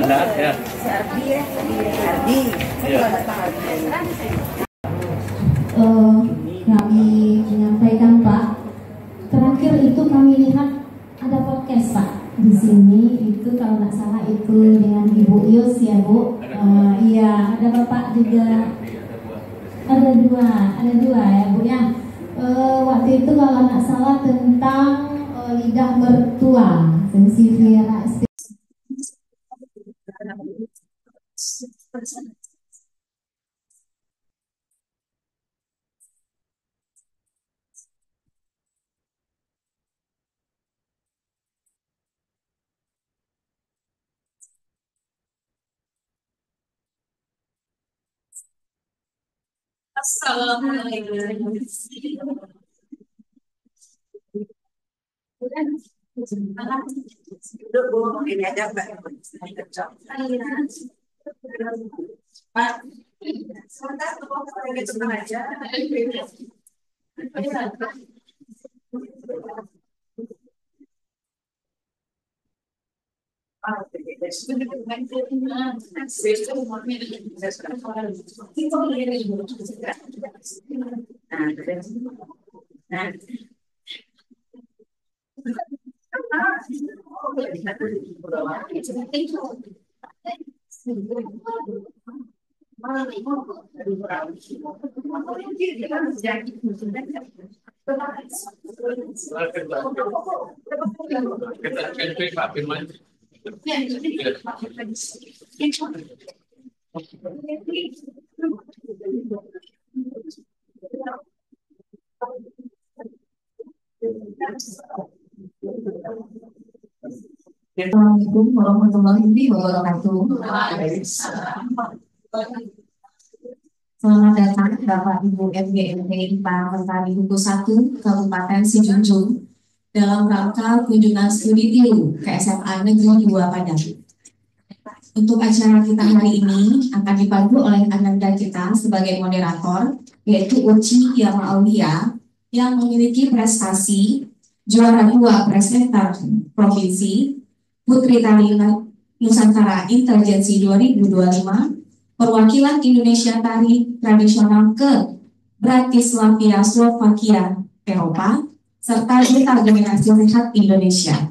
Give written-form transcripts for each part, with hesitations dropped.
Ada ya. Si Ardi ya, Ardi. Iya. Kami menyampaikan Pak, terakhir itu kami lihat ada podcast Pak di sini, itu kalau nggak salah itu dengan Ibu Yus ya Bu. Iya, ada Bapak juga. Ada dua ya Bu ya. Waktu itu kalau nggak salah tentang lidah mertua, Sensivera. Assalamualaikum. Ini aja Mbak. Pak, sebentar tolong aja. Assalamualaikum warahmatullahi wabarakatuh. Selamat datang Bapak Ibu FGMP IPA Mentari Buku 1 Kabupaten Sijunjung dalam rangka kunjungan studi tilu ke SMA Negeri 2 Padang. Untuk acara kita hari ini akan dipandu oleh ananda kita sebagai moderator, yaitu Uci Yama Aulia yang memiliki prestasi juara 2 presenter provinsi Putri Tari Nusantara Intelijensi 2025, perwakilan Indonesia Tari Tradisional ke Bratislavia, Slovakia, Eropa, serta Duta Generasi Sehat Indonesia.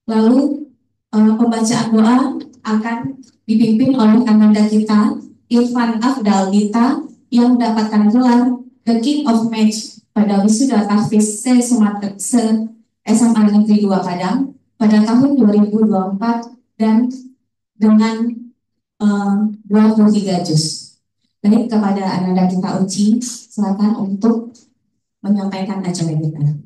Lalu pembacaan doa akan dipimpin oleh ananda kita Irfan Afdal Dita yang mendapatkan gelar The King of Match pada wisuda tahfiz SMA Negeri 2 Padang pada tahun 2024 dan dengan 23 juz. Baik, kepada ananda kita Uci, silakan untuk menyampaikan acara kita.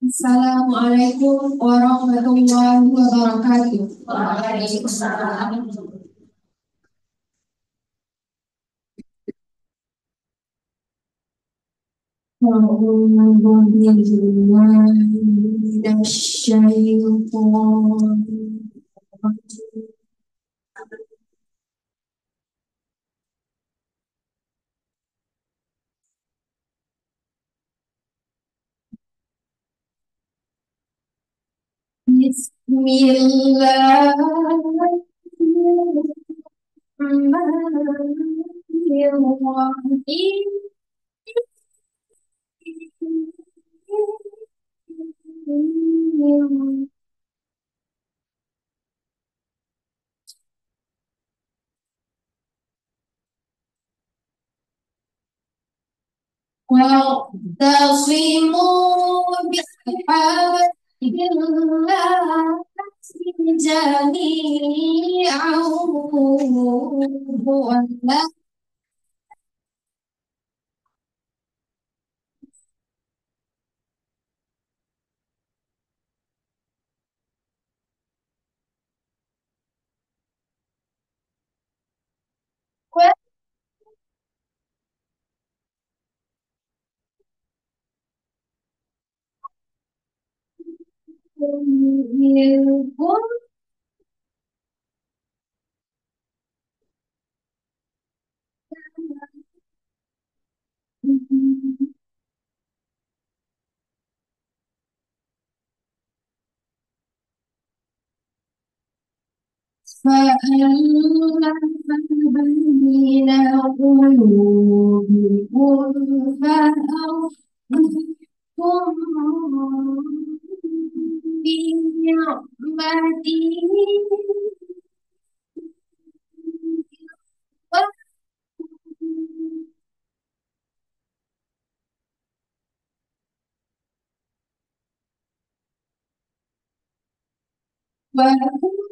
Assalamualaikum warahmatullahi wabarakatuh. Waalaikumsalam. أعوذ بالله من الشيطان الرجيم. بسم الله الرحمن الرحيم. واعتصموا بحبل الله جميعا ولا منكم فألف بين قلوبكم فأصبحتم بنعمته ولتكن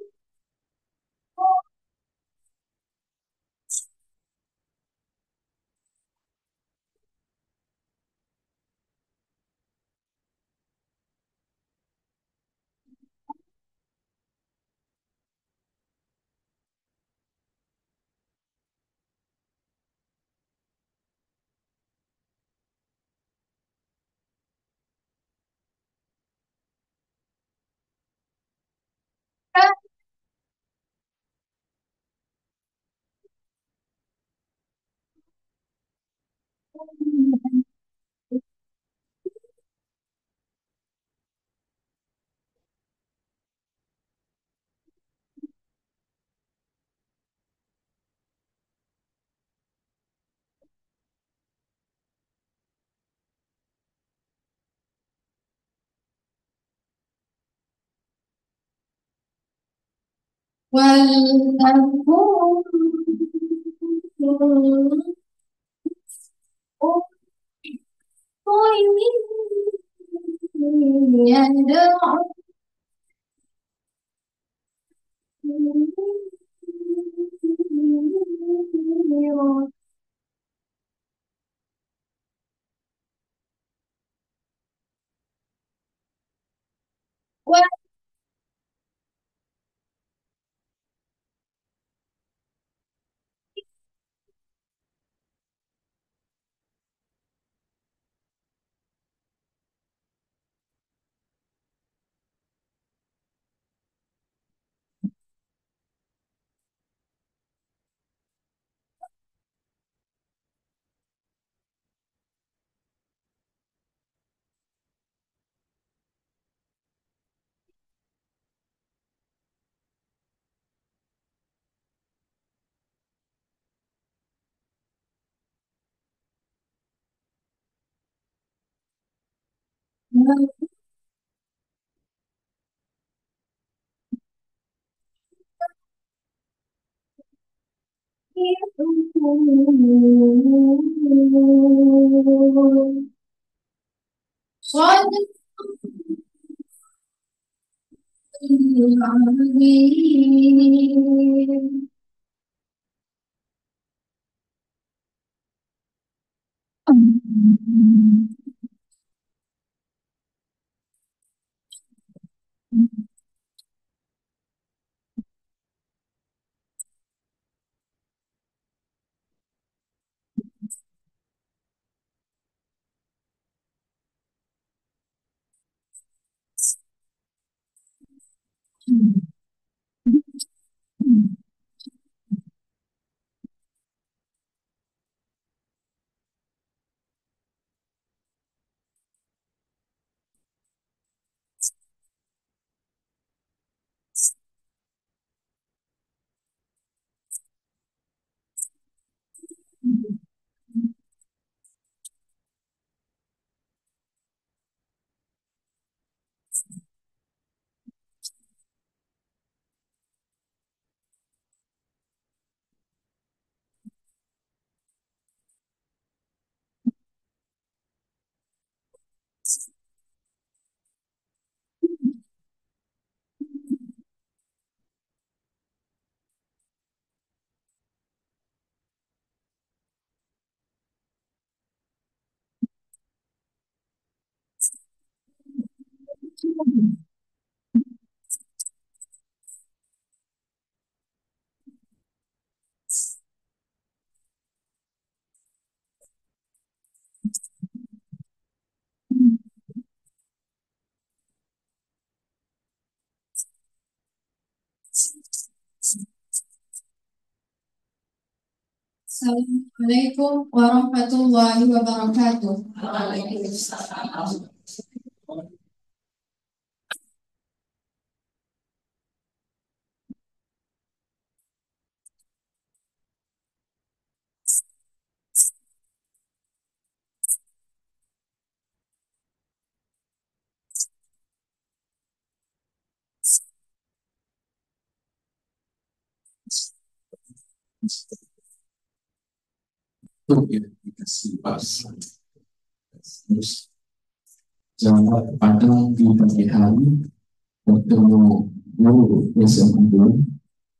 يدعو صادق العظيم. Assalamualaikum warahmatullahi wabarakatuh. Untuk dikasih pas terus jawab pada di pagi hari bertemu guru SMA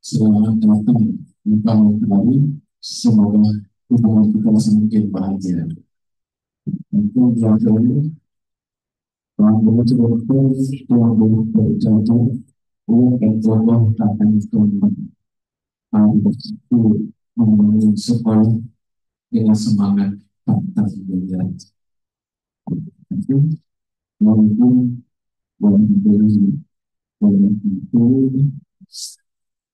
selamat datang di pagi hari. Semoga hubungan kita semakin bahagia. Untuk yang kedua, Tuhan berjatuh, Tuhan berjatuh, Tuhan akan Tuhan. Mari bersatu membangun sekolah dengan semangat pantang menyerah. Itu maupun itu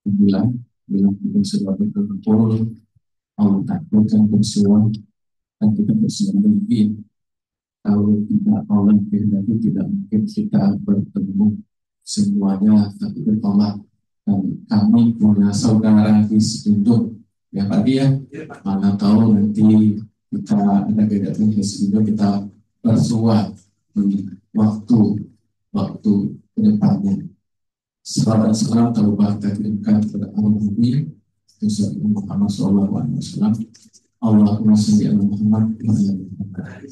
bilang kita sebagai pengumpul Allah takutkan bersuara dan kita bersuara lebih. Kalau tidak Allah kehendaki tidak mungkin kita bertemu semuanya, tapi bertolak. Dan kami punya saudara di Situndung ya Pak ya, mana tahu nanti kita ada kegiatan di Situndung, kita bersua di waktu kedepannya. Salam dan salam terubah kita kirimkan kepada Al-Nabi Muhammad SAW. Allahumma sholli ala Muhammad wa ala Muhammad.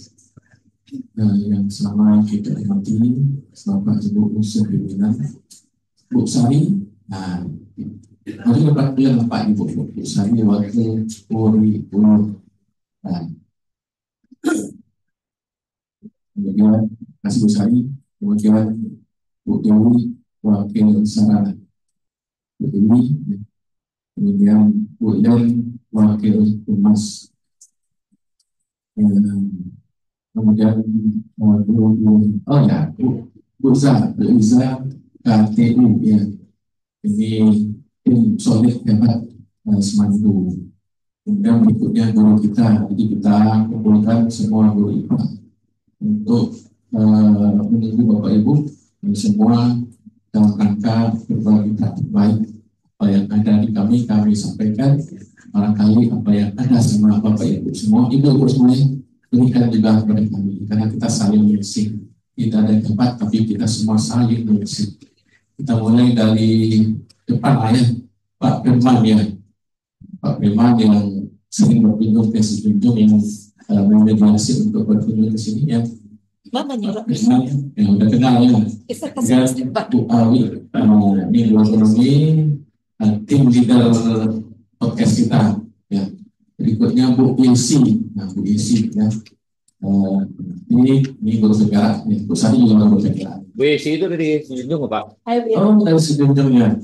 Yang selama kita hormati Bapak Ibu Unsur Pimpinan Bu Sari. Nah, mari kita bilang Pak Ibu Bu Sari wakil Polri Pulau. Kemudian kasih Bu Sari, kemudian Bu Dewi wakil Sarana, Bu Dewi, kemudian Bu Idan wakil Humas, kemudian Bu Iza KTU ya. Ini tim solid hebat Semandu. Kemudian berikutnya guru kita, jadi kita kumpulkan semua guru IPA untuk menunggu Bapak Ibu semua dalam rangka berbagi praktik baik. Apa yang ada di kami sampaikan, barangkali apa yang ada sama Bapak Ibu semua, Ibu semuanya berikan juga kepada kami, karena kita saling mengisi. Tidak ada yang hebat, tapi kita semua saling mengisi. Kita mulai dari depan ya, Pak Firman ya, Pak Firman yang sering berkunjung ke Situndung, yang memediasi untuk berkunjung ke sini ya. Pak Firman yang udah kenal ya. Dan Bu Awi, ini dua ekonomi, tim leader podcast kita ya. Berikutnya Bu Yesi, Bu Yesi ya. Ini guru sejarah, Bu Sari juga guru sejarah. Bu Yesi itu dari Situndung Pak? Oh, dari Situndung ya.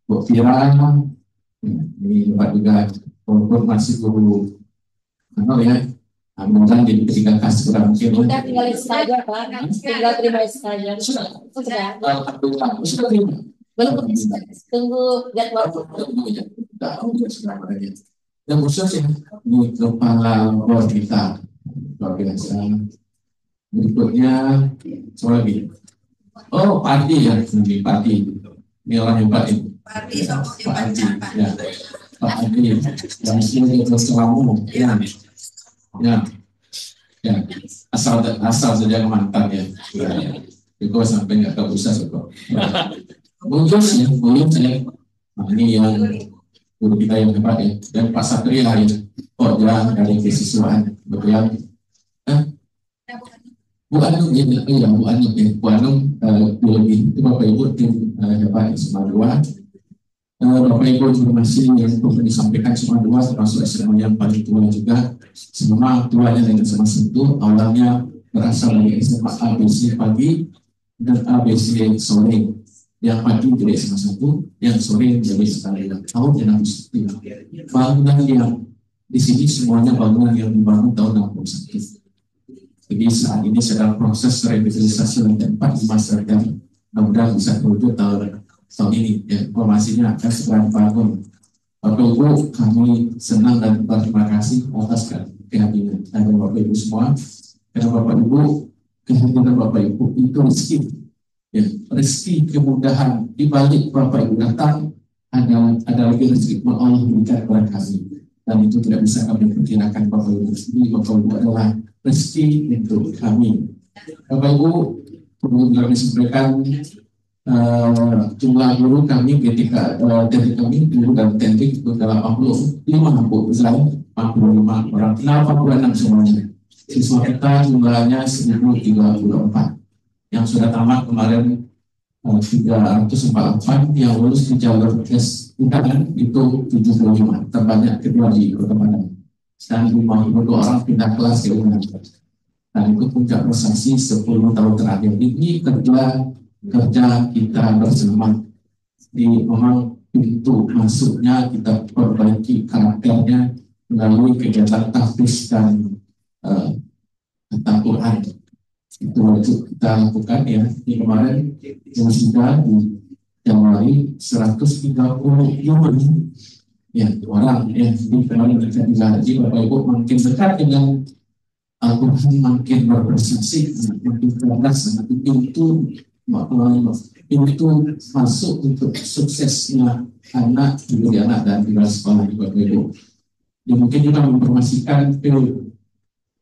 Bu Fira, ini Pak juga masih guru ya. Mudah jadi ketiga kasih kurang mungkin. Udah tinggal saja Pak, tinggal terima saja. Sudah. Alhamdulillah, sudah terima. Belum tunggu jadwal. Dan khusus ya, ini kepala bos kita luar biasa. Berikutnya siapa lagi? Oh, Padi ya, ini Padi. Ini orang hebat ini. Padi ya, Pak Adi yang sini terus kamu ya, asal saja mantan ya. Itu sampai nggak tahu bisa kok. Mungkin saya. Nah, ini yang guru kita yang hebat ya. Dan Pak Satria ya. Oh ya, dari kesiswaan betul ya. Bu Anum ya, Bu Anum ya. Bu Anum lebih itu Bapak Ibu tim hebat SMA 2. Bapak Ibu informasi yang perlu disampaikan SMA 2 termasuk SMA yang paling tua juga. Semua tuanya dengan SMA 1 awalnya berasal dari SMA ABC pagi dan ABC sore. Yang pagi dari SMA 1, yang sore dari SMA 2. Tahun yang 61. Bangunan yang di sini semuanya bangunan yang dibangun tahun 61. Jadi saat ini sedang proses revitalisasi lantai 4 di masyarakat. Mudah-mudahan bisa terwujud tahun ini ya, informasinya akan segera bangun. Bapak Ibu, kami senang dan berterima kasih atas kehadiran Bapak Ibu semua. Karena Bapak Ibu, kehadiran Bapak Ibu itu rezeki, ya, rezeki kemudahan di balik Bapak Ibu datang ada lagi rezeki yang Allah berikan kepada kami, dan itu tidak bisa kami perkirakan. Bapak Ibu sendiri, Bapak Ibu adalah rezeki untuk kami. Bapak Ibu, perlu kami sampaikan. Jumlah guru kami ketika dari kami guru dan teknik itu 85 Bu Israel 85 orang, 86 semuanya. Siswa kita jumlahnya 1034 yang sudah tamat kemarin 348, yang lulus di jalur tes UKM itu 75, terbanyak kedua di Kota Padang. Dan 52 orang pindah kelas ke UNAM. Dan itu puncak prestasi 10 tahun terakhir. Ini kerja kita bersama. Di memang pintu masuknya kita perbaiki karakternya melalui kegiatan tahfiz dan Al-Quran. Itu wajib kita lakukan ya. Di kemarin yang sudah di Januari 135 ya orang ya. Di kemarin kita digaji Bapak Ibu makin dekat dengan Al-Quran, makin berprestasi, makin cerdas, pintu masuk untuk suksesnya anak, diberi anak dan di sekolah Bapak Ibu. Ya, mungkin kita mempromosikan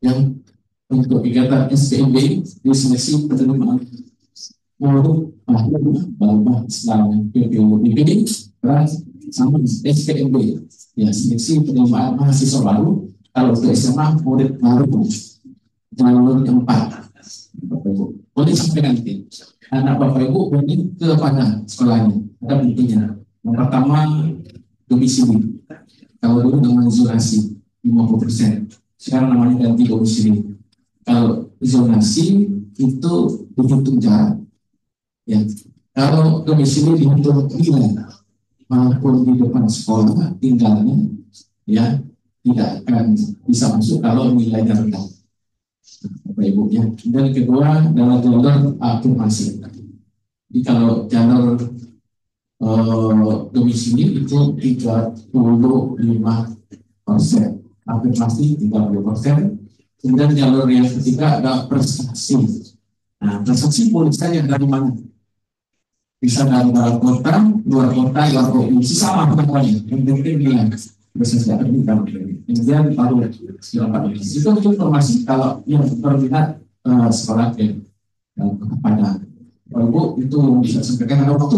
yang untuk kegiatan SPMB di seleksi penerimaan murid bahwa Islam PPUBD sama SPMB ya, seleksi penerimaan mahasiswa baru. Kalau untuk SMA murid baru jalur yang 4 Bapak Ibu boleh sampai nanti anak Bapak Ibu boleh kepada sekolahnya, ada buktinya. Yang pertama domisili, kalau dulu namanya zonasi 50%, sekarang namanya ganti domisili. Kalau zonasi itu dihitung jarak, ya. Kalau domisili dihitung nilai, maupun di depan sekolah tinggalnya, ya tidak akan bisa masuk kalau nilainya rendah, Bapak Ibu ya. Dan kedua adalah jalur afirmasi. Jadi kalau jalur domisili itu 35%, afirmasi 30%. Kemudian jalur yang ketiga adalah prestasi. Nah, prestasi boleh saja dari mana? Bisa dari dalam kota, luar kota, luar provinsi, sama namanya. Yang penting bilang prestasi akademik. Kemudian baru silakan. Itu informasi kalau yang berminat sekolah kepada Ibu itu bisa sampaikan ada waktu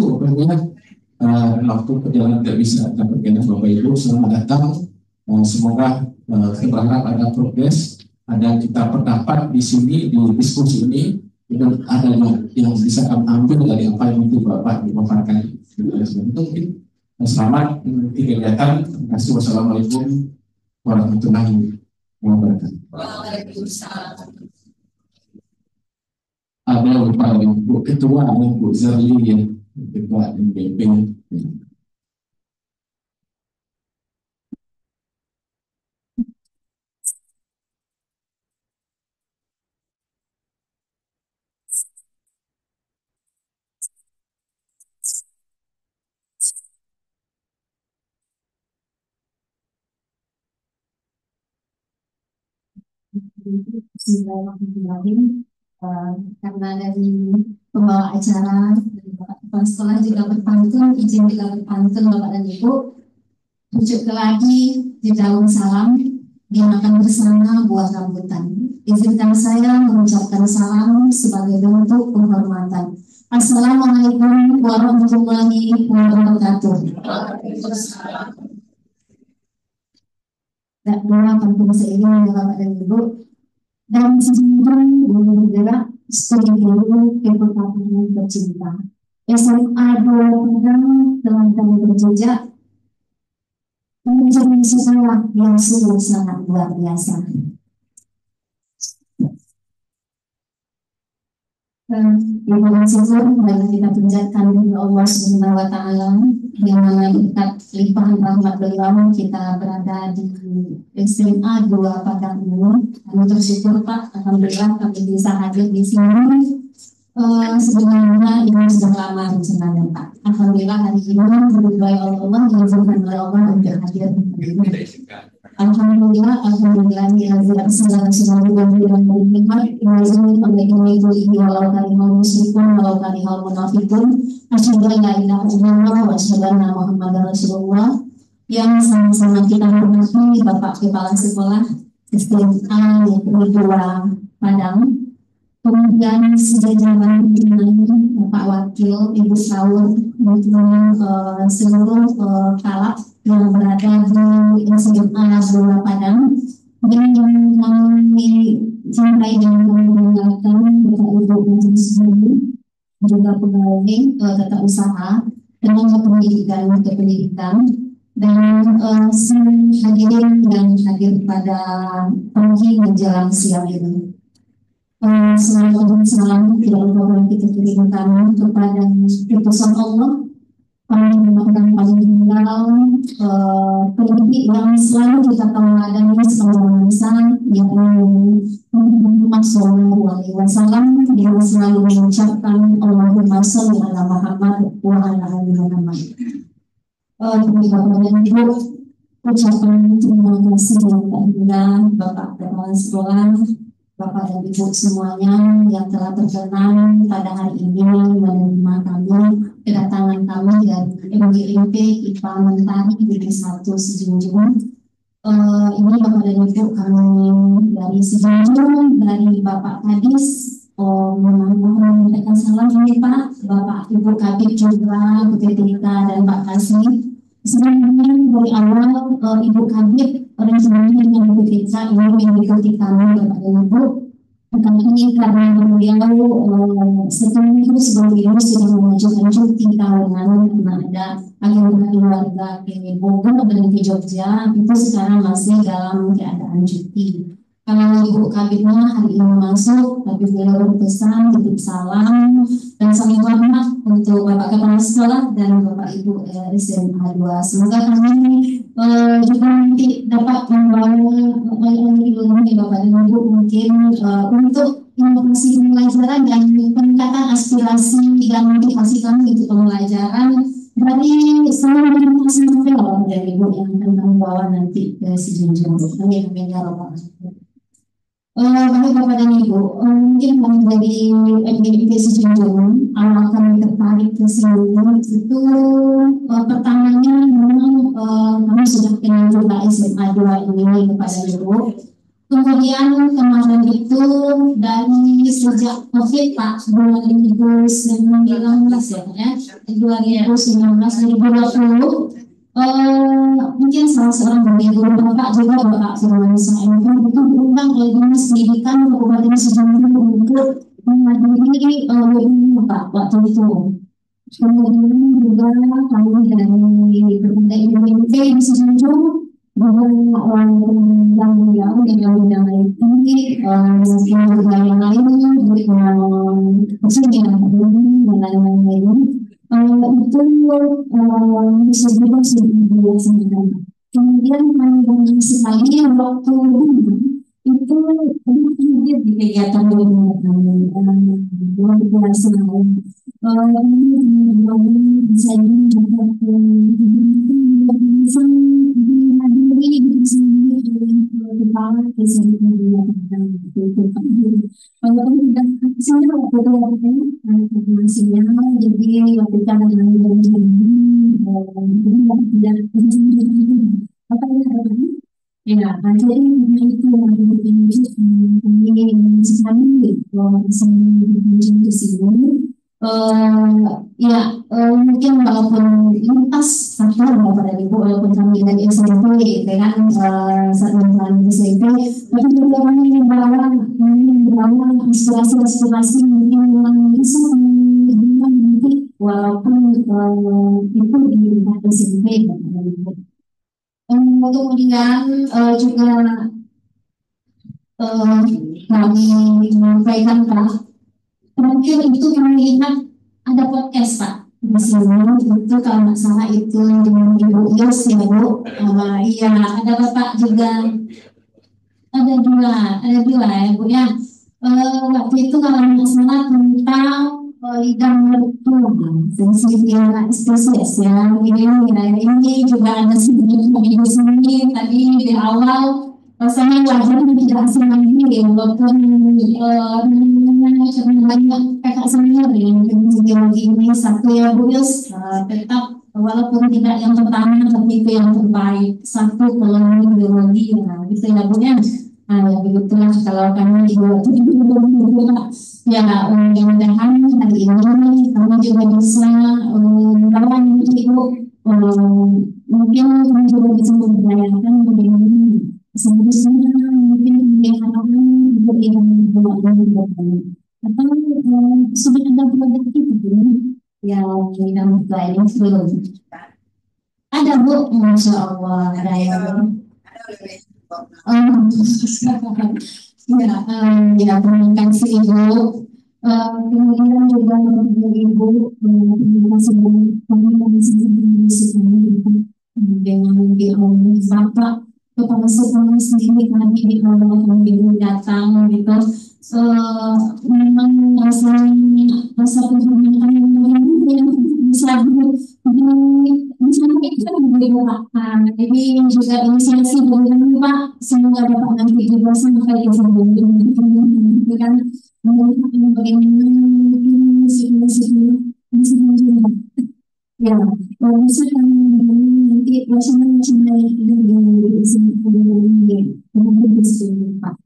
waktu perjalanan tidak bisa dapat Bapak Ibu. Selamat datang. Semoga kita berharap ada progres. Ada kita pendapat di sini, di diskusi ini, dan ada yang bisa kami ambil dari apa yang itu Bapak dipaparkan. Itu mungkin selamat mengikuti kegiatan. Terima kasih. Wassalamualaikum warahmatullahi wabarakatuh. Waalaikumsalam. Ada lupa Bu Ketua, Bu Zerli yang Ketua MBP. Bismillahirrahmanirrahim. Karena dari pembawa acara kepala sekolah juga berpantun, izin juga berpantun Bapak dan Ibu. Rujuk lagi di daun salam, dimakan bersama buah rambutan. Izinkan saya mengucapkan salam sebagai bentuk penghormatan. Assalamualaikum warahmatullahi wabarakatuh. Dan pantun seiring Bapak dan Ibu. Dan sejujurnya bergerak studi dulu ke kota tercinta. SMA 2 Padang telah kami berjejak menjadi sekolah yang sungguh sangat luar biasa. Ibu dan syukur marilah kita panjatkan kepada Allah Subhanahu wa Ta'ala, yang mana berkat limpahan rahmat beliau kita berada di SMA 2 Padang ini. Kami bersyukur Pak, alhamdulillah kami bisa hadir di sini. Sebenarnya ini sudah lama rencananya Pak. Alhamdulillah hari ini berdoa Allah diizinkan oleh Allah untuk hadir. Alhamdulillah ya segala sesuatu yang nikmat ini mengenai ini walau kalimah musyrikun walau kalimah munafikun asyhadu an la ilaha illallah wa asyhadu anna muhammadar rasulullah. Yang sama-sama kita hormati Bapak Kepala Sekolah SMA Negeri 2 Padang, kemudian sejajaran Bapak Wakil, Ibu Saur, dan seluruh kalak yang berada di SMA 2 Padang, dan yang kami cintai dan mengenalkan Bapak Ibu dan Ibu. juga pegawai tata usaha dengan pendidikan dan hadirin yang hadir pada pagi menjelang siang ini. Selamat salam tidak lupa kita kirimkan kepada utusan Allah yang paling tinggal pendidik yang selalu kita tahu sebagai insan yang Muhammad SAW yang selalu mengucapkan Allahumma sholli ala Muhammad wa ala ali Muhammad. Bapak dan Ibu, ucapan terima kasih yang tak hingga Bapak Kepala Sekolah, Bapak dan Ibu semuanya yang telah berkenan pada hari ini menerima kedatangan kami dari MGMP IPA Mentari Negeri 1 Sejunjung. Ini Bapak dan Ibu kami dari Sejunjung, dari Bapak Kadis, mohon menyampaikan salam ini Pak, Bapak Ibu Kabit juga, Bu Tetika dan Pak Kasih. Sebenarnya dari awal Ibu Kabit rencananya dengan Bu Tetika ini mengikuti kami Bapak dan Ibu. Kami ini karena beliau setelah itu sebelum ini sudah mengajukan cuti tahunan karena ada agenda keluarga ke Bogor dan ke Jogja, itu sekarang masih dalam keadaan cuti. Kalau Ibu Kabitnya hari ini masuk, tapi beliau berpesan titip salam dan salam hormat untuk Bapak Kepala Sekolah dan Bapak Ibu SMA 2. Semoga kami juga nanti dapat membawa ilmu Bapak dan Ibu mungkin untuk inovasi pembelajaran dan peningkatan aspirasi dan motivasi kami untuk pembelajaran dari semua sampai Bapak dan Ibu yang akan membawa nanti ke Sejunjung. Amin ya rabbal alamin. Bapak dan Ibu, mungkin kami dari MGMP Sejunjung awal kami tertarik ke sini itu pertamanya memang kami sudah kenal juga SMA 2 ini kepada Ibu. Kemudian kemarin itu dari sejak COVID Pak 2019 ya, 2019 2020. Mungkin salah seorang dari guru Bapak juga Bapak Firman Saim itu diundang oleh Dinas Pendidikan Kabupaten Sejunjung untuk menghadiri Bapak waktu itu. Kemudian juga kami dari berbagai MGMP di Sejunjung juga yang beliau dengan ini juga yang lain maksudnya dan lain-lain. Itu bisa juga biasa. Kemudian kami sekali waktu itu hadir di kegiatan luar biasa. Bisa juga hadiri di sini kepala kalau tidak sini waktu informasinya jadi waktu kita dengan apa ya jadi itu kami sekali di sini. Mungkin walaupun lintas satu Bapak dan Ibu walaupun kami dari SMP dengan saat SMP tapi juga kami membawa aspirasi mungkin yang bisa nanti walaupun itu di tingkat SMP Bapak dan Ibu. Kemudian juga kami menyampaikan Pak. Terakhir itu kami lihat ada podcast Pak di sini itu kalau nggak salah itu dengan Ibu Yus ya Bu. Iya ada Bapak juga ada dua ya Bu ya. Waktu itu kalau nggak salah tentang lidah mertua sensitif spesies ya ini juga ada di sini tadi di awal. Rasanya wajar tidak asing lagi walaupun banyak kakak senior yang lagi ini satu ya Bu Yus tetap walaupun tidak yang pertama tapi itu yang terbaik satu kalau biologi ya gitu ya Bu ya. Ya begitulah kalau kami juga ya mudah-mudahan hari ini kami juga bisa membawa Ibu mungkin kami juga bisa memberdayakan bagaimana sebenarnya mungkin diharapkan berikan atau sudah ada produk kita yang kita guidance belum ada Bu, Masya Allah ada yang ya, ya terima kasih Ibu. Kemudian juga Ibu terima kasih dengan Bapak kepala sekolah sendiri tadi di awal Ibu datang gitu. Memang rasa penghormatan yang bisa disampaikan dari Bapak. Jadi juga inisiasi dari Pak, semoga Bapak nanti juga sampai di itu kan melihat bagaimana musik-musik ya, kalau bisa kan nanti wacana-wacana yang di sini kemudian bisa Pak.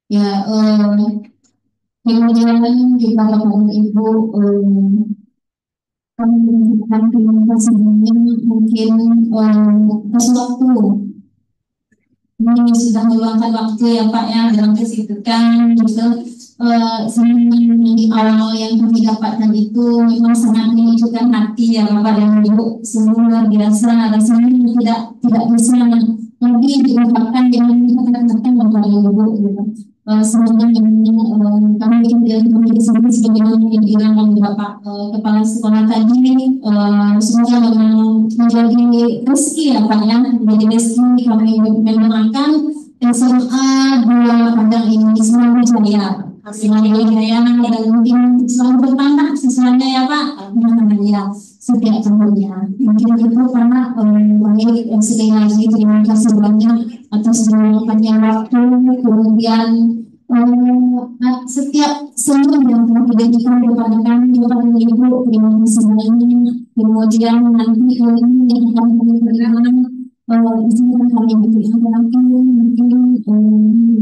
Ya, kemudian juga Bapak Ibu kami menunjukkan terima sebelumnya mungkin kasih waktu ini sudah meluangkan waktu ya Pak ya dalam kesibukan gitu di awal yang kami dapatkan itu memang sangat menyejukkan hati ya Bapak dan Ibu semua luar biasa rasanya tidak bisa lagi diungkapkan dengan kata-kata Bapak dan Ibu gitu. Semoga kami kami di sini sebagaimana yang dibilang oleh Bapak Kepala Sekolah tadi, semoga memang menjadi rezeki ya Pak ya, menjadi rezeki kami mendoakan SMA 2 Padang ini selalu jaya, selalu jaya dan mungkin selalu bertambah siswanya ya Pak, ya setiap tahunnya. Mungkin itu karena baik sekali lagi terima kasih banyak atas meluangkannya waktu kemudian setiap semua yang telah dijanjikan kepada kami Bapak dan Ibu terima kasih banyak kemudian nanti ini yang akan kami berikan izinkan kami berikan lagi mungkin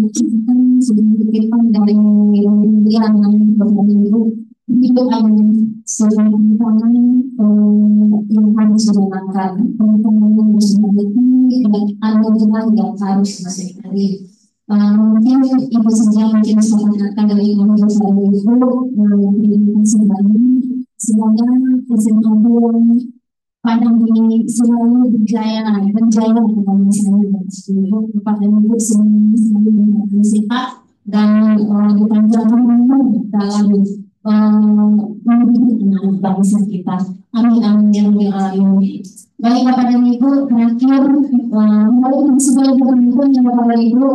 menceritakan sedikit depan dari yang Bapak dan Ibu itu akan sebuah tantangan yang harus dilakukan tantangan yang harus dilakukan dan ada juga yang harus masih dari mungkin ibu saja mungkin bisa mengatakan dari ibu saya ibu terima kasih banyak semoga kesempatan Padang ini selalu berjaya dalam saya dan seluruh kepada ibu selalu menjadi sehat dan dipanjangkan umur dalam mendidik anak bangsa kita. Amin amin ya rabbal alamin. Baik Bapak dan Ibu, terakhir mari sebagai pemimpin yang Bapak dan Ibu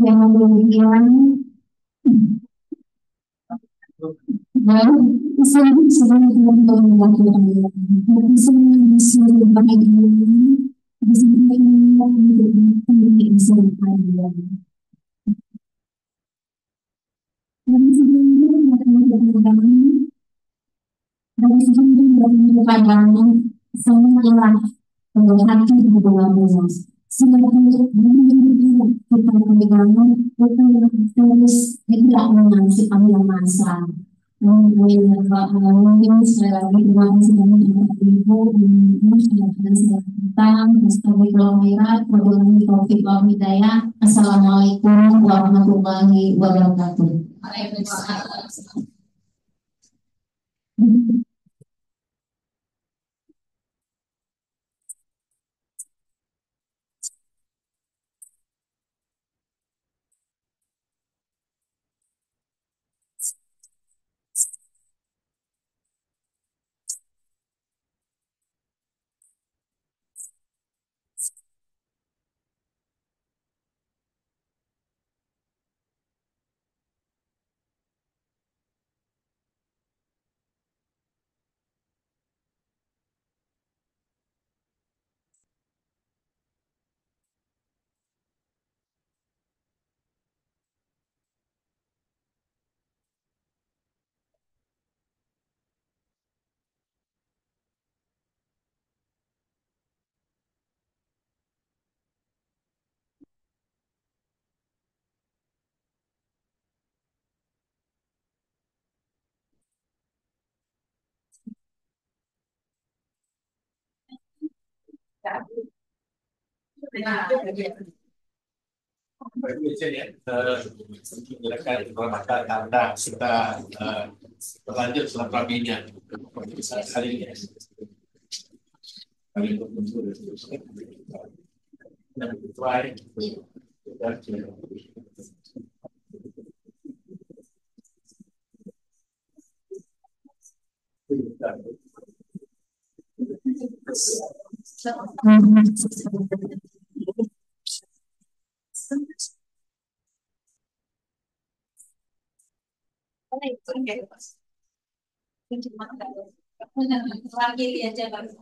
jangan berlebihan dan selalu melakukan bisa bahagia bisa semua hati di dalamnya. Sebenarnya kita pegangan itu terus tidak mengasih panjang masa. Mungkin sekali lagi terima kasih banyak Ibu dan tentang Wabillahi taufiq wal hidayah. Assalamualaikum warahmatullahi wabarakatuh. Waalaikumsalam. Baik, ya, silakan Ramadan Anda kita berlanjut silaturahminya hari ini. Lagi aja baru.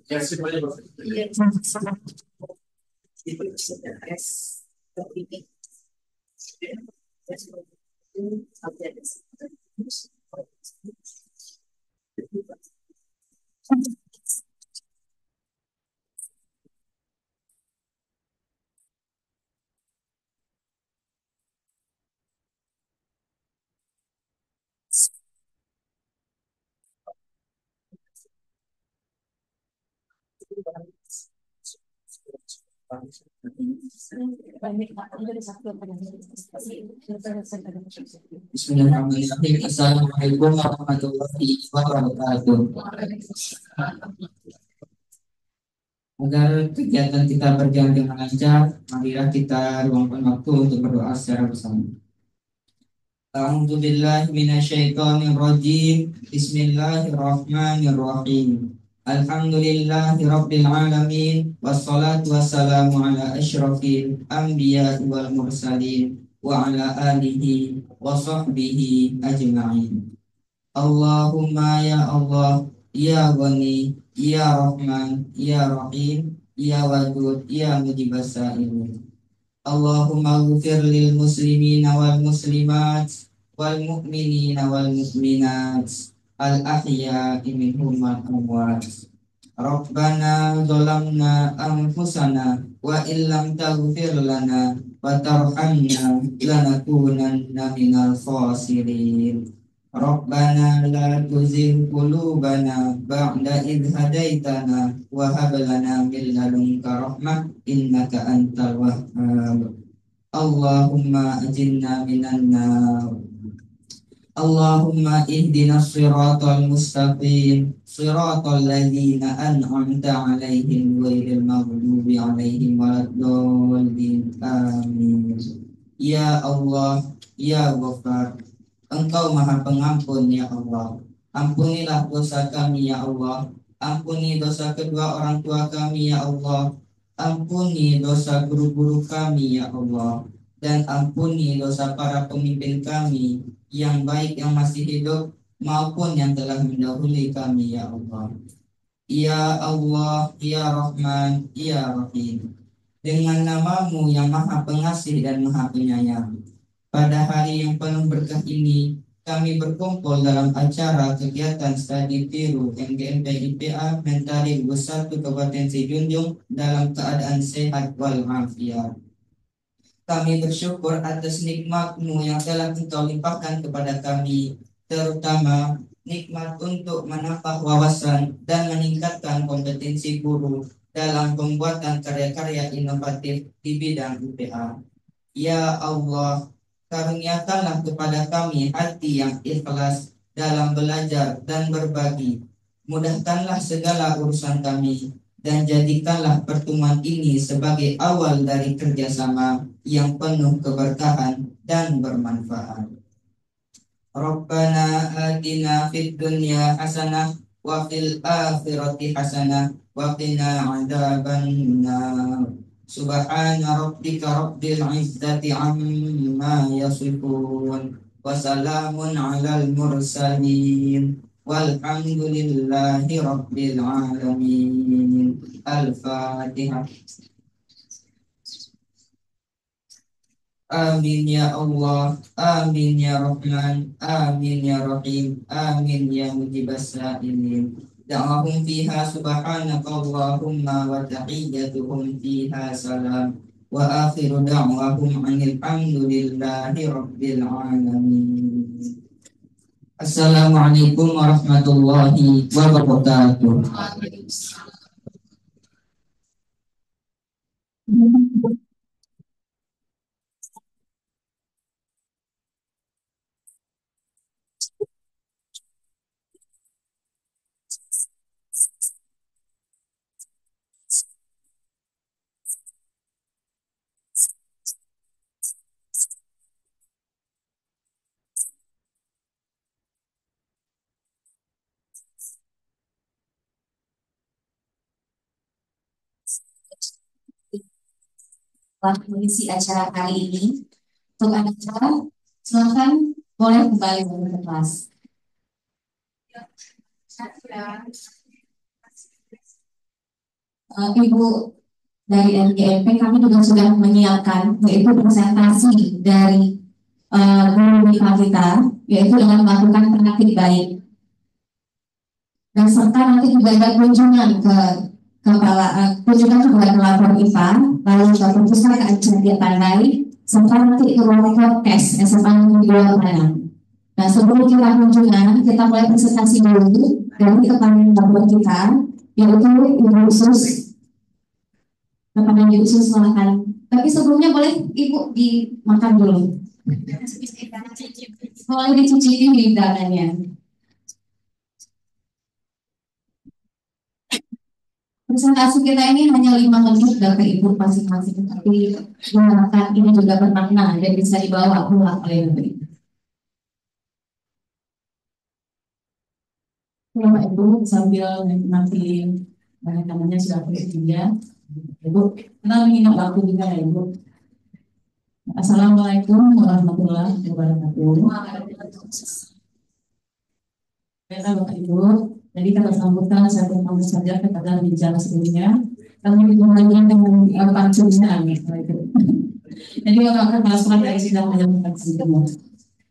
Ya, semuanya Iya. Bismillahirrahmanirrahim. Assalamualaikum warahmatullahi wabarakatuh. Agar kegiatan kita berjalan dengan lancar, marilah kita luangkan waktu untuk berdoa secara bersama. A'udzubillahi minasyaitonirrajim. Bismillahirrahmanirrahim. Alhamdulillahi rabbil alamin. Wassalatu wassalamu ala asyrafil anbiya wal mursalin wa ala alihi wa sahbihi ajma'in. Allahumma ya Allah, ya Ghani, ya Rahman, ya Rahim, ya Wadud, ya Mujibas sa'ilin. Allahumma ghfir lil muslimina wal muslimat wal mu'minina wal mu'minat al ahya'i minhum wal amwat. Rabbana zalamna anfusana wa illam taghfir lana wa tarhamna lanakunanna minal khasirin. Rabbana la tuzigh qulubana ba'da idh hadaitana wa hab lana min ladunka rahmah innaka antal wahhab. Allahumma ajinna minan nar. Allahumma ihdinas siratal mustaqim siratal ladzina an'amta 'alaihim ghairil maghdubi 'alaihim waladdallin. Amin. Ya Allah, ya Ghaffar, Engkau Maha Pengampun ya Allah. Ampunilah dosa kami ya Allah. Ampuni dosa kedua orang tua kami ya Allah. Ampuni dosa guru-guru kami ya Allah. Dan ampuni dosa para pemimpin kami yang baik yang masih hidup maupun yang telah mendahului kami ya Allah. Ya Allah, ya Rahman, ya Rahim. Dengan namamu yang Maha Pengasih dan Maha Penyayang, pada hari yang penuh berkah ini, kami berkumpul dalam acara kegiatan studi tiru MGMP IPA Mentari 1 Kabupaten Sijunjung dalam keadaan sehat walafiat. Kami bersyukur atas nikmat-Mu yang telah Engkau limpahkan kepada kami, terutama nikmat untuk menambah wawasan dan meningkatkan kompetensi guru dalam pembuatan karya-karya inovatif di bidang IPA. Ya Allah, karuniakanlah kepada kami hati yang ikhlas dalam belajar dan berbagi. Mudahkanlah segala urusan kami dan jadikanlah pertemuan ini sebagai awal dari kerjasama yang penuh keberkahan dan bermanfaat. Rabbana atina fid dunya hasanah wa fil akhirati hasanah wa qina adzabannar. Subhana rabbika rabbil izzati amma yasifun wa salamun alal mursalin walhamdulillahi rabbil alamin. Al-Fatihah. Amin ya Allah, amin ya Rahman, amin ya Rahim, amin ya mujibas sa'ilin. Da'ahum fiha subhanaka Allahumma wa tahiyyatuhum fiha salam. Wa akhiru da'wahum anil hamdulillahi rabbil alamin. Assalamualaikum warahmatullahi wabarakatuh. Telah mengisi acara kali ini. Untuk acara, silakan boleh kembali ke kelas. Ibu dari NGMP kami juga sudah menyiapkan yaitu presentasi dari guru MIPA kita, yaitu dengan melakukan praktik baik. Dan serta nanti juga ada kunjungan ke kunjungan kepada pelapor IPA, lalu ke perpustakaan Cendekia Pandai, serta nanti ke ruang podcast SMA Negeri 2 Padang. Nah, sebelum kita kunjungan, kita mulai presentasi dulu dari kepala labor kita, yaitu Ibu Sus. Kepala Ibu Sus silakan. Tapi sebelumnya boleh Ibu dimakan dulu. Boleh dicicipi hidangannya. Presentasi kita ini hanya 5 menit dari Ibu masing-masing, tapi diharapkan ini juga bermakna dan bisa dibawa pulang oleh Ibu. Bapak Ibu sambil nanti namanya sudah juga, Ibu kita mengingat waktu juga ya Ibu. Assalamualaikum warahmatullahi wabarakatuh. Bapak Ibu, jadi kita sambutkan satu kamu saja kepada bicara sebelumnya. Kami dimulai dengan pancunya, jadi akan surat dari sidang menyampaikan sebelumnya.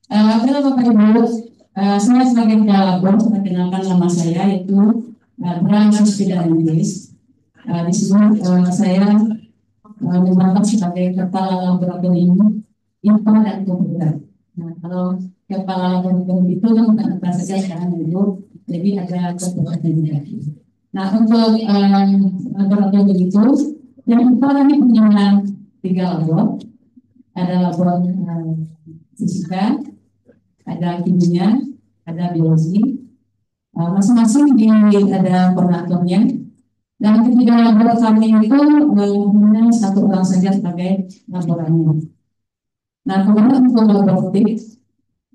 Bapak Ibu, saya sebagai kepala labor, saya kenalkan nama saya yaitu Bram Suspida Inggris. Di sini saya menjabat sebagai kepala laboratorium IPA dan komputer. Nah, kalau kepala laboratorium itu kan bukan apa saja sekarang Ibu, jadi ada beberapa juga. Nah, untuk laboratorium itu, yang kita kami punya 3 labor, ada labor fisika, ada kimia, ada biologi. Masing-masing ada koordinatornya. Dan ketiga labor kami itu hanya 1 orang saja sebagai laborannya. Nah, kemudian untuk laboratorium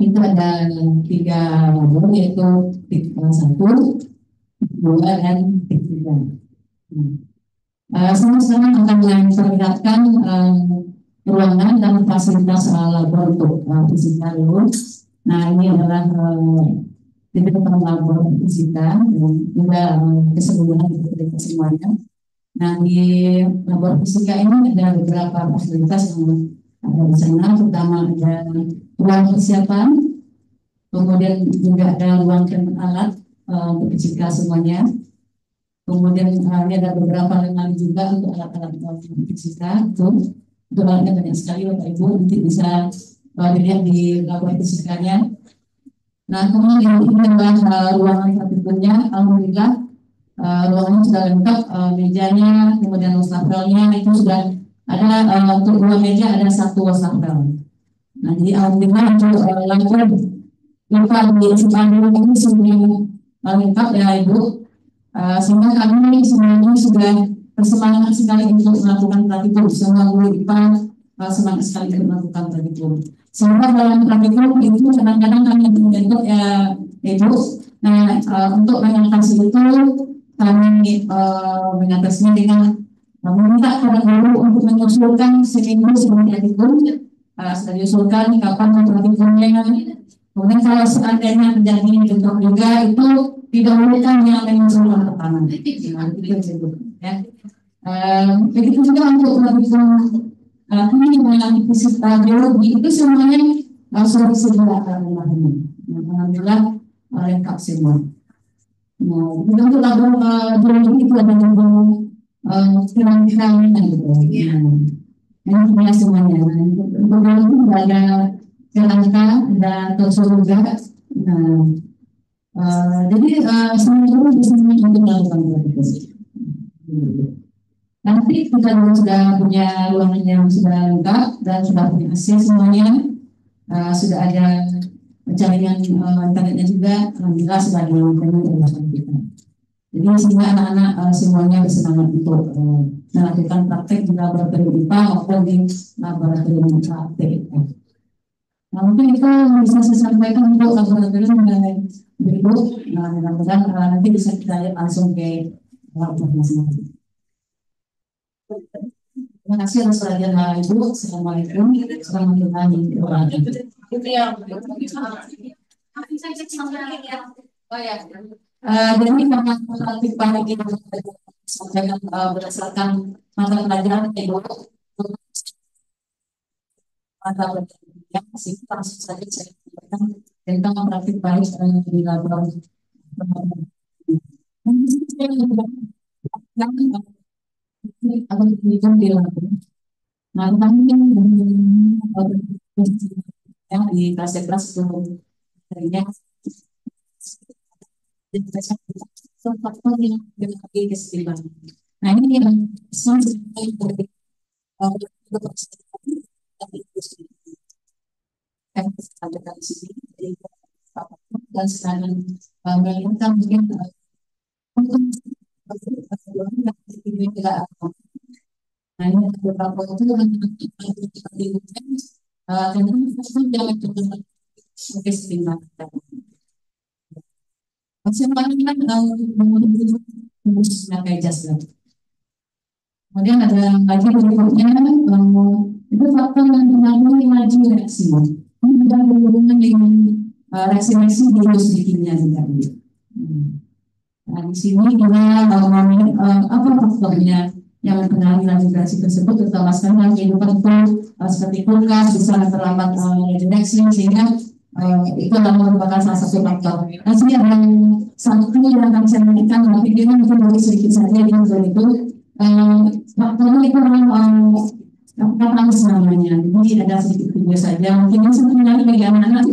itu ada 3 labor, yaitu 1, 2, dan 3. Sama-sama akan memperlihatkan ruangan dan fasilitas labor untuk fisika dulu. Nah, ini adalah depan labor fisika dan juga keseluruhan kita semuanya. Nah, di labor fisika ini ada beberapa fasilitas yang ada di sana, terutama ada ruang persiapan, kemudian juga ada ruang alat untuk fisika semuanya. Kemudian ini ada beberapa lemari juga untuk alat-alat fisika itu alatnya banyak sekali Bapak Ibu, nanti bisa dilihat di labor fisikanya. Nah, kemudian ini adalah ruangan berikutnya. Alhamdulillah ruangannya sudah lengkap, mejanya, kemudian wastafelnya itu sudah ada. Untuk ruang meja ada 1 wastafel. Nah, jadi alhamdulillah untuk labor lengkap di Bandung ini sudah lengkap ya Ibu. Sehingga kami semuanya sudah bersemangat sekali untuk melakukan praktikum. Semua guru IPA semangat sekali untuk melakukan praktikum. Sehingga dalam praktikum itu kadang-kadang kami membentuk Ibu. Nah, untuk mengatasi itu kami mengatasinya dengan meminta kepada guru untuk mengusulkan seminggu sebelum praktikum. Sudah diusulkan kapan praktikumnya. Kemudian kalau seandainya terjadi bentrok juga itu didahulukan yang mengusulkan pertama. Nah, itu ya. Begitu juga untuk praktikum Ini dengan fisika biologi itu semuanya sudah disediakan ini. Alhamdulillah lengkap semua. Nah, untuk biologi itu ada kerangka gitu. Ini semuanya semuanya. Untuk biologi juga ada kerangka, ada torso juga. Nah, jadi semua guru bisa untuk melakukan itu. Nanti kita sudah punya ruangan yang sudah lengkap dan sudah punya AC semuanya, sudah ada jaringan internetnya juga, alhamdulillah sudah dilakukan oleh kita. Jadi semua anak-anak semuanya bersemangat untuk melakukan praktek di laboratorium IPA maupun di laboratorium praktek. Nah, mungkin itu bisa saya sampaikan untuk laboratorium berikut. Nah, mudah-mudahan nanti bisa kita lihat langsung ke laboratorium masing-masing. Terima kasih atas perhatian Ibu. Assalamualaikum warahmatullahi wabarakatuh. Jadi karena praktik pagi kita sampaikan berdasarkan mata pelajaran Ibu, mata pelajaran yang masih langsung saja saya sampaikan tentang praktik baik di laboratorium. Akan diberikan di laboratorium. Nah, kami yang di kelas itu harinya faktor yang berbagai keseimbangan. Nah, ini yang sampai dari ada di sini dan sekarang mereka mungkin untuk tidak. Nah, ini beberapa itu yang jangan keseimbangan. Keseimbangan memakai jas. Kemudian ada lagi berikutnya itu faktor yang mengalami laju reaksi. Ini juga berhubungan dengan reaksi virus di kimia juga. Nah, di sini kita apa faktornya yang mempengaruhi laju reaksi tersebut, terutama sekarang kehidupan itu seperti kulkas bisa terlambat reaksi sehingga itu merupakan salah satu faktor. Nah, sini ada satu yang akan saya berikan, tapi dia mungkin boleh sedikit saja yang itu. Faktornya itu apa namanya? Jadi ada sedikit video saja. Mungkin ini sebenarnya bagi anak-anak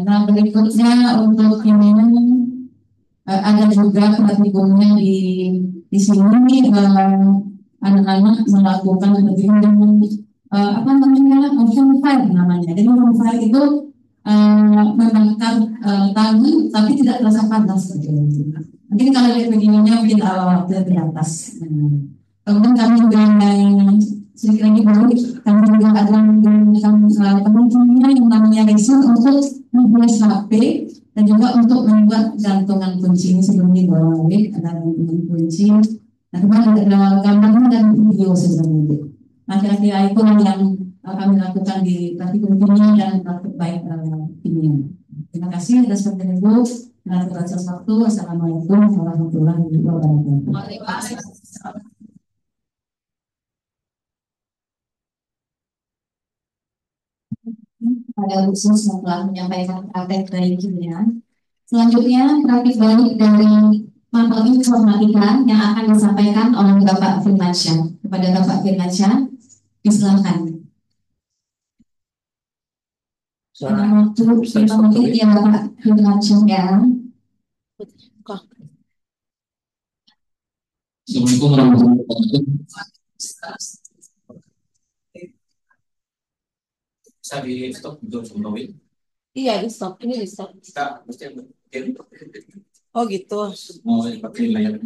nah, berikutnya untuk ini ada juga praktikumnya di sini anak-anak melakukan dengan apa namanya bonfire namanya. Jadi bonfire itu membakar tangan tapi tidak terasa panas seperti itu. Mungkin kalau lihat videonya mungkin waktu di atas. Kemudian kami juga sedikit lagi baru kami juga ada teman-temannya yang namanya resin untuk membuat HP dan juga untuk membuat gantungan kunci. Ini sebelum dibawa balik ada gantungan kunci. Nah, kemudian ada gambarnya dan video sebenarnya. Nah, kira-kira itu yang kami lakukan di praktikum kimia dan praktik baik kimia. Terima kasih atas perhatian Ibu. Nah, terbatas waktu. Assalamualaikum warahmatullahi wabarakatuh. Pada khusus yang telah menyampaikan praktek dari kimia. Selanjutnya praktik balik dari mata informatika yang akan disampaikan oleh Bapak Firmansyah. Kepada Bapak Firmansyah, disilahkan. Waktu kita mungkin ya Bapak Firmansyah ya. Assalamualaikum warahmatullahi wabarakatuh. Bisa di stop untuk sebelumnya? Iya, di stop. Ini di stop. Kita mesti Oh gitu. mau pakai layar.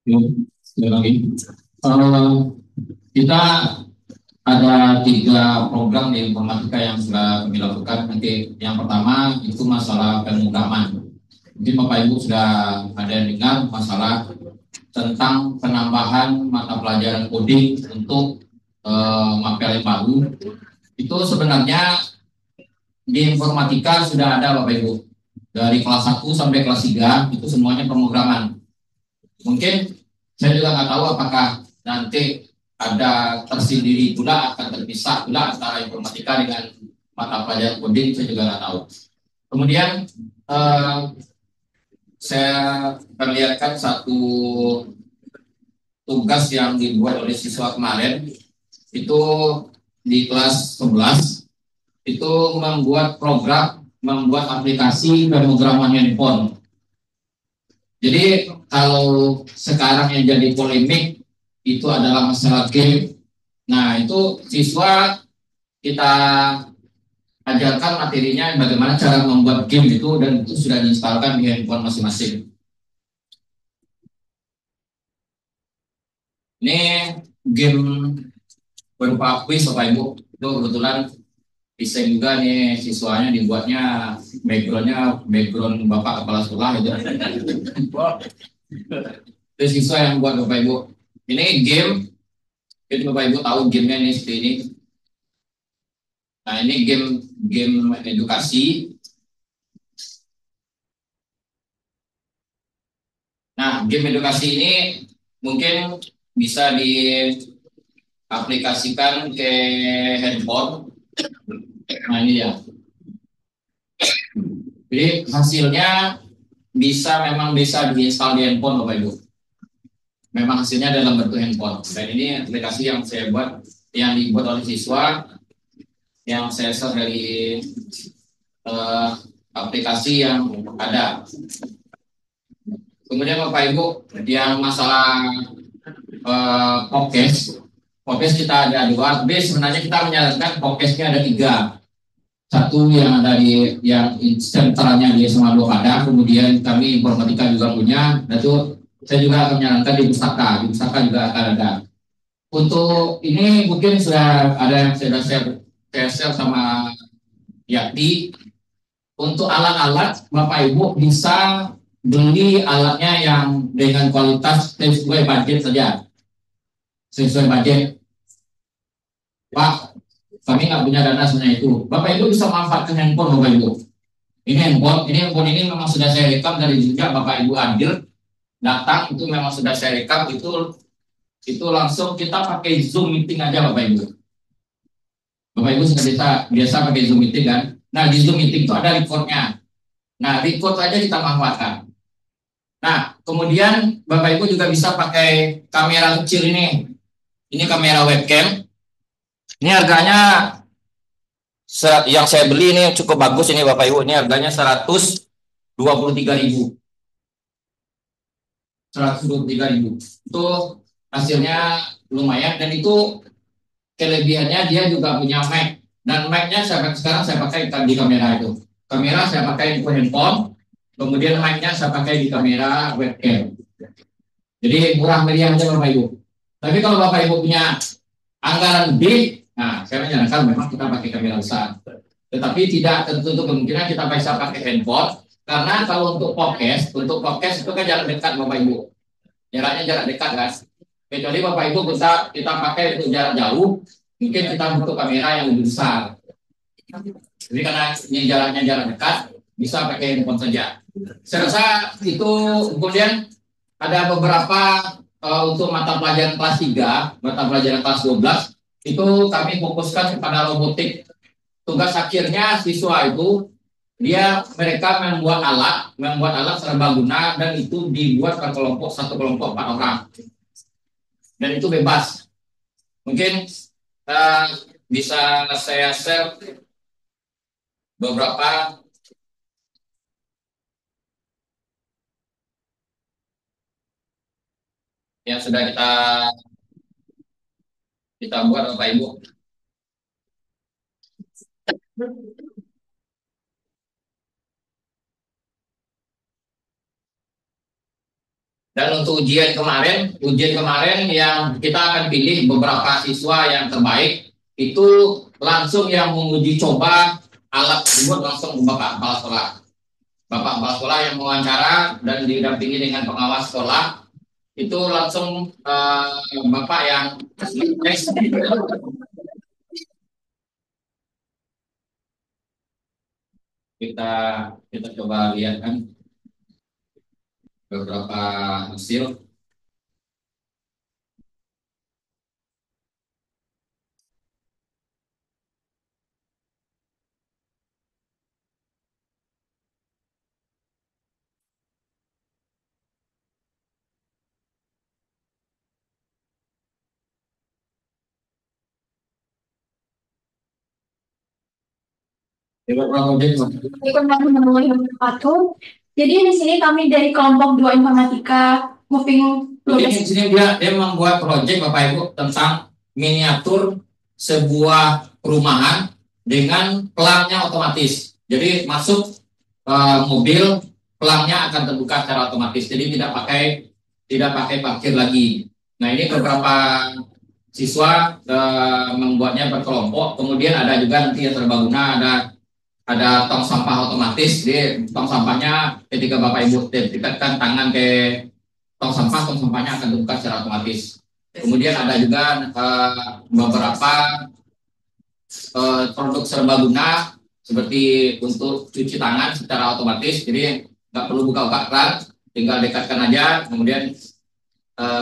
Sekali lagi. Eh, kita ada 3 program di informatika yang sudah kami lakukan. Nanti yang pertama itu masalah pemrograman. Mungkin Bapak Ibu sudah ada yang dengar masalah tentang penambahan mata pelajaran coding untuk mapel yang baru. Itu sebenarnya di informatika sudah ada Bapak Ibu. Dari kelas 1 sampai kelas 3 itu semuanya pemrograman. Mungkin saya juga nggak tahu apakah nanti ada tersendiri pula, akan terpisah pula antara informatika dengan mata pelajaran coding, saya juga nggak tahu. Kemudian eh, saya perlihatkan satu tugas yang dibuat oleh siswa kemarin, itu di kelas 11, itu membuat aplikasi pemrograman handphone. Jadi kalau sekarang yang jadi polemik itu adalah masalah game. Nah, itu siswa kita ajarkan materinya bagaimana cara membuat game itu, dan itu sudah diinstalkan di handphone masing-masing. Ini game berupa quiz Bapak Ibu. Itu kebetulan desain juga nih siswanya, dibuatnya background Bapak kepala sekolah itu. Itu siswa yang buat Bapak Ibu. Ini game, jadi Bapak Ibu tahu gamenya ini seperti ini. Nah, ini game edukasi. Nah, game edukasi ini mungkin bisa diaplikasikan ke handphone. Nah, ini ya. Jadi hasilnya memang bisa diinstal di handphone Bapak Ibu. Memang hasilnya dalam bentuk handphone. Dan ini aplikasi yang saya buat, yang dibuat oleh siswa, yang saya share dari aplikasi yang ada. Kemudian Bapak Ibu, yang masalah podcast kita ada 2. Tapi sebenarnya kita menyarankan podcastnya ada 3. Satu yang ada yang sentralnya di SMA Blokada, kemudian kami informatika juga punya, dan itu saya juga akan menyarankan di Pustaka juga akan ada. Untuk ini mungkin sudah ada yang saya share sama Yakti. Untuk alat-alat, Bapak Ibu bisa beli alatnya yang dengan kualitas sesuai budget saja. Sesuai budget. Pak, kami nggak punya dana sebenarnya itu. Bapak Ibu bisa manfaatkan handphone Bapak Ibu. Ini handphone ini memang sudah saya rekam dari sejak Bapak Ibu hadir datang, itu memang sudah saya rekam, itu langsung kita pakai Zoom meeting aja Bapak Ibu. Bapak Ibu sudah biasa pakai Zoom meeting kan? Nah, di Zoom meeting itu ada recordnya. Nah, record aja kita manfaatkan. Nah, kemudian Bapak Ibu juga bisa pakai kamera kecil ini. Ini kamera webcam. Ini harganya yang saya beli ini cukup bagus ini Bapak Ibu. Ini harganya 123.000. 123.000. Itu hasilnya lumayan, dan itu kelebihannya dia juga punya mic, dan mic-nya sekarang saya pakai di kamera itu. Kamera saya pakai di handphone, kemudian mic-nya saya pakai di kamera webcam. Jadi murah meriah aja Bapak Ibu. Tapi kalau Bapak Ibu punya anggaran lebih, nah saya menyarankan memang kita pakai kamera besar. Tetapi tidak tertutup kemungkinan kita bisa pakai handphone, karena kalau untuk podcast itu kan jarak dekat Bapak Ibu. Jaraknya jarak dekat kan. Kecuali Bapak Ibu kita pakai untuk jarak jauh, mungkin kita butuh kamera yang lebih besar. Jadi karena ini jaraknya jarak dekat, bisa pakai handphone saja. Saya rasa itu. Kemudian ada beberapa untuk mata pelajaran kelas 3, mata pelajaran kelas 12, itu kami fokuskan kepada robotik. Tugas akhirnya siswa itu mereka membuat alat serbaguna, dan itu dibuat per kelompok, satu kelompok 4 orang, dan itu bebas. Mungkin bisa saya share beberapa yang sudah kita buat Bapak Ibu. Dan untuk ujian kemarin yang kita akan pilih beberapa siswa yang terbaik itu langsung yang menguji coba alat tersebut langsung Bapak Kepala Sekolah. Bapak Kepala Sekolah yang mewawancara dan didampingi dengan pengawas sekolah itu langsung Bapak yang kita coba lihat kan beberapa hasil. Jadi di sini kami dari kelompok 2 informatika moving. Jadi di sini dia membuat proyek Bapak Ibu tentang miniatur sebuah perumahan dengan pelangnya otomatis. Jadi masuk mobil, pelangnya akan terbuka secara otomatis. Jadi tidak pakai parkir lagi. Nah, ini beberapa siswa membuatnya berkelompok. Kemudian ada juga nanti yang serbaguna, ada tong sampah otomatis. Jadi tong sampahnya ketika Bapak Ibu dekatkan tangan ke tong sampahnya akan terbuka secara otomatis. Kemudian ada juga beberapa produk serbaguna seperti untuk cuci tangan secara otomatis. Jadi nggak perlu buka keran, tinggal dekatkan aja, kemudian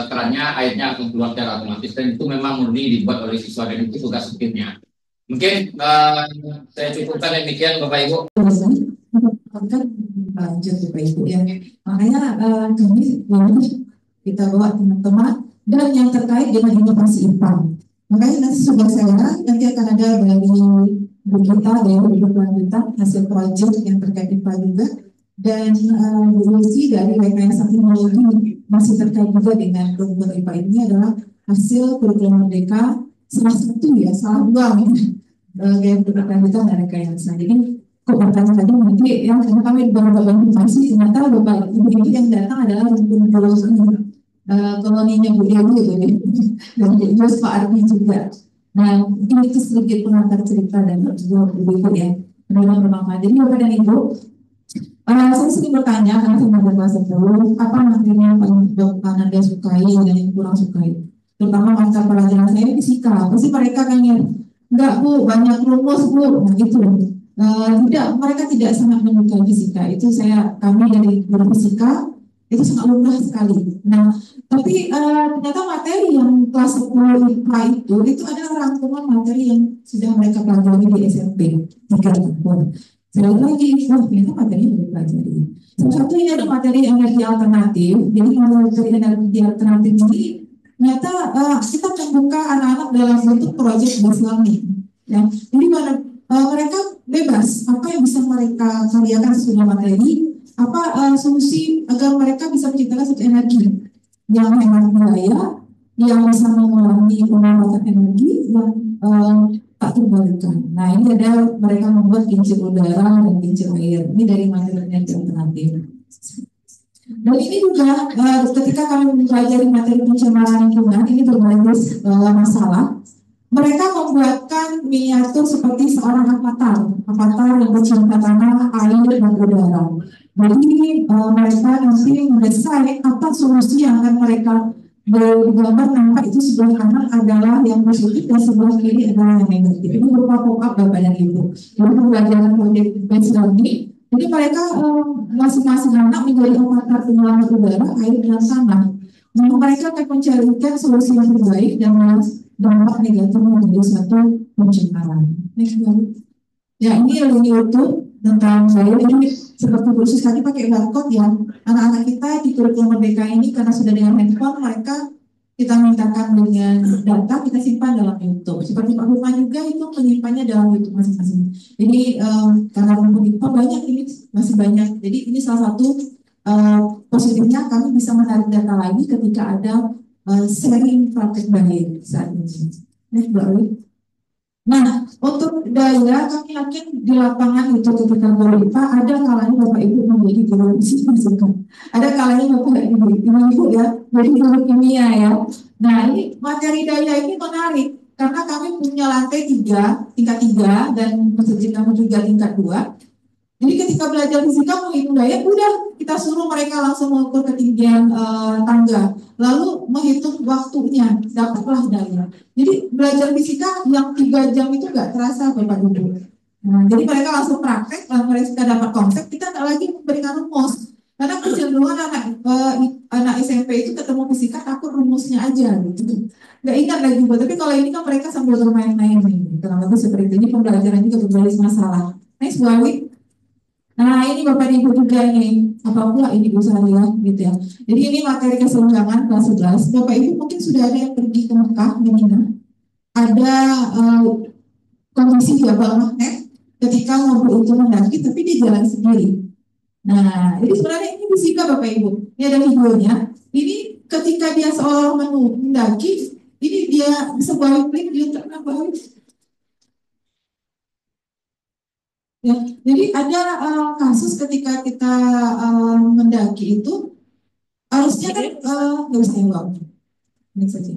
kerannya airnya akan keluar secara otomatis. Dan itu memang murni dibuat oleh siswa dan itu tugas rutinnya. Mungkin saya cukupkan demikian Bapak Ibu. Lanjut Bapak Ibu ya. Makanya kami kita bawa teman-teman dan yang terkait dengan inovasi IPA. Makanya nanti sudah saya nanti akan ada dari Bu Gita dari berkelanjutan hasil proyek yang terkait IPA juga dan Bu Lucy dari Rekayasa Teknologi masih terkait juga dengan kurikulum IPA ini adalah hasil kurikulum Merdeka salah dua gaya berkelanjutan dan rekayasa. Jadi kok bertanya tadi nanti yang kami beberapa informasi ternyata Bapak Ibu yang datang adalah koloninya Bu Dewi gitu ya. Dan juga Pak Ardi juga. Nah, mungkin itu sedikit pengantar cerita dan juga Bu Dewi ya. Benar-benar bermanfaat. Jadi Bapak dan Ibu, saya sering bertanya karena saya ada kelas 10, apa materi yang paling Bapak Nanda sukai dan yang kurang sukai? Terutama mata pelajaran saya fisika. Pasti mereka kayaknya enggak Bu, banyak rumus Bu, nah gitu. Tidak, mereka tidak sangat menyukai fisika. Itu kami dari guru fisika itu sangat lumrah sekali. Nah, tapi ternyata materi yang kelas 10 IPA itu adalah rangkuman materi yang sudah mereka pelajari di SMP 3 tahun. Sekali lagi, ternyata materinya sudah dipelajari. Salah satu ini ada materi energi alternatif. Jadi materi energi alternatif ini ternyata kita membuka anak-anak dalam bentuk proyek learning. Ya, jadi mereka bebas apa yang bisa mereka karyakan sesuai materi, apa solusi agar mereka bisa menciptakan satu energi yang hemat biaya, yang bisa mengurangi pemakaian energi yang tak terbarukan. Nah, ini ada mereka membuat kincir udara dan kincir air. Ini dari materi energi alternatif. Dan ini juga ketika kami mempelajari materi pencemaran lingkungan, ini berbagai masalah. Mereka membuatkan miniatur seperti seorang avatar yang bercinta tanah, air, dan udara. Jadi mereka nanti mendesain apa solusi yang akan mereka bergambar nampak itu sebelah kanan adalah yang positif dan sebelah kiri adalah yang negatif. Ini berupa pop-up Bapak dan Ibu. Jadi pembelajaran proyek based learning. Jadi mereka masing-masing anak menjadi avatar penyelamat udara, air, dan tanah. Nah, mereka akan mencarikan solusi yang terbaik dan dampak negatif menjadi satu pencemaran. Ya, ini lini utuh tentang saya. Ini seperti khusus tadi pakai barcode ya. Anak-anak kita di kurikulum Merdeka ini karena sudah dengan handphone, mereka kita mintakan dengan data kita simpan dalam YouTube. Seperti Pak Firman juga itu menyimpannya dalam YouTube masing-masing. Jadi karena rumput banyak ini masih banyak. Jadi ini salah satu positifnya kami bisa menarik data lagi ketika ada sharing praktek baik saat ini. Baik. Nah, untuk daya kami yakin di lapangan itu ketika berlimpah ada kalanya Bapak Ibu menjadi guru fisika. Ada kalanya Bapak Ibu ya jadi guru kimia ya. Nah, ini materi daya ini menarik karena kami punya lantai 3, tingkat 3 dan masjid kami juga tingkat 2. Jadi ketika belajar fisika menghitung daya, udah kita suruh mereka langsung mengukur ketinggian tangga, lalu menghitung waktunya, dapatlah daya. Jadi belajar fisika yang 3 jam itu nggak terasa Bapak Ibu. Nah, jadi mereka langsung praktek, mereka dapat konsep, kita nggak lagi memberikan rumus. Karena kecenderungan anak SMP itu ketemu fisika takut rumusnya aja gitu. Nggak ingat lagi, tapi kalau ini kan mereka sambil bermain-main nih. Kurang lebih seperti ini pembelajaran juga berbasis masalah. Next, Bu Awi. Nah, ini Bapak Ibu juga nih, apa pula ini Bu Saria gitu ya. Jadi ini materi keseimbangan kelas 11. Bapak Ibu mungkin sudah ada yang pergi ke Mekah, Medina. Ada kondisi Jabal Magnet ketika mobil itu mendaki, tapi dia jalan sendiri. Nah, ini sebenarnya ini fisika Bapak Ibu. Ini ada videonya. Ini ketika dia seolah mendaki, ini dia sebuah klik dia terbalik. Ya, jadi ada kasus ketika kita mendaki itu harusnya kan nggak bisa jawab, ini saja.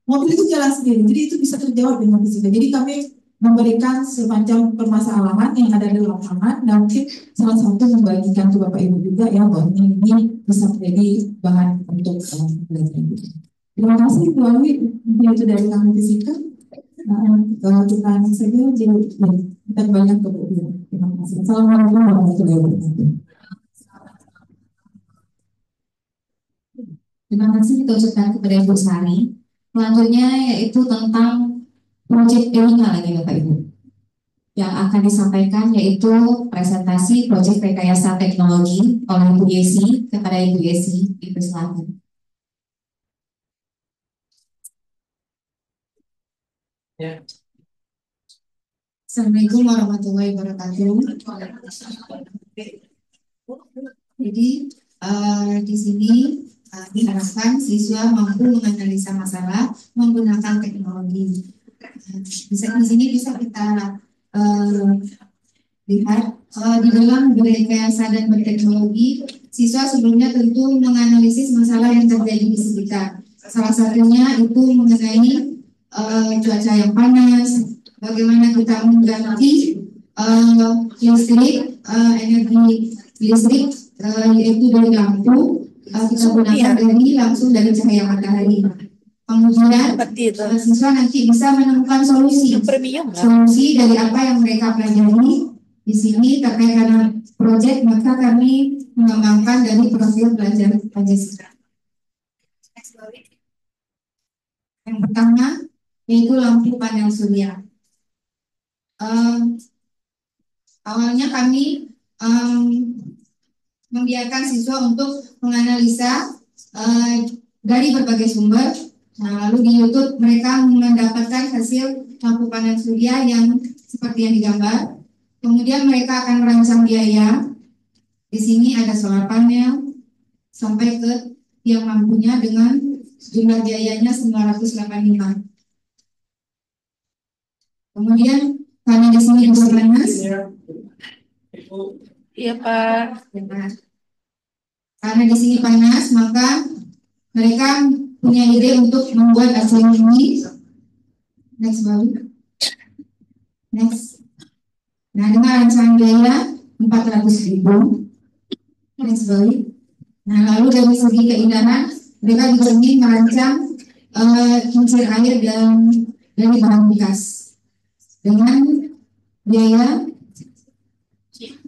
Mobil itu jalan sendiri, jadi itu bisa terjawab dengan fisika. Jadi kami memberikan semacam permasalahan yang ada di lapangan, dan mungkin salah satu membagikan ke Bapak Ibu juga ya bahwa ini bisa menjadi bahan untuk pelajaran. Terima kasih Bu Awi, itu dari kami fisika. Kalau kita saja jadi kita banyak kemudian. Terima kasih. Assalamualaikum warahmatullahi wabarakatuh. Terima kasih kita ucapkan kepada Ibu Sari. Selanjutnya yaitu tentang proyek P5 lagi Bapak Ibu. Yang akan disampaikan yaitu presentasi proyek rekayasa teknologi oleh Ibu Yesi kepada Ibu Yesi. Ibu silakan. Ya. Assalamualaikum warahmatullahi wabarakatuh. Jadi di sini diharapkan siswa mampu menganalisa masalah menggunakan teknologi. Bisa di sini bisa kita lihat di dalam berekayasa dan berteknologi, siswa sebelumnya tentu menganalisis masalah yang terjadi di sekitar. Salah satunya itu mengenai cuaca yang panas, bagaimana kita mengganti listrik, energi listrik yaitu dari lampu kita gunakan langsung dari cahaya matahari. Kemudian siswa nanti bisa menemukan solusi dari apa yang mereka pelajari di sini terkait dengan proyek, maka kami mengembangkan dari profil pelajar Pancasila. Yang pertama yaitu lampu panel surya. Awalnya kami membiarkan siswa untuk menganalisa dari berbagai sumber. Nah, lalu di YouTube mereka mendapatkan hasil lampu panel surya yang seperti yang digambar. Kemudian mereka akan merancang biaya. Di sini ada solar panel sampai ke tiang lampunya dengan jumlah biayanya 985. Kemudian karena di sini bisa panas. Iya Pak. Karena di sini panas, maka mereka punya ide untuk membuat AC ini. Next baru. Next. Nah, dengan rancangan biaya 400.000. Next baru. Nah, lalu dari segi keindahan, mereka juga ingin merancang kincir air dan dari bahan bekas dengan biaya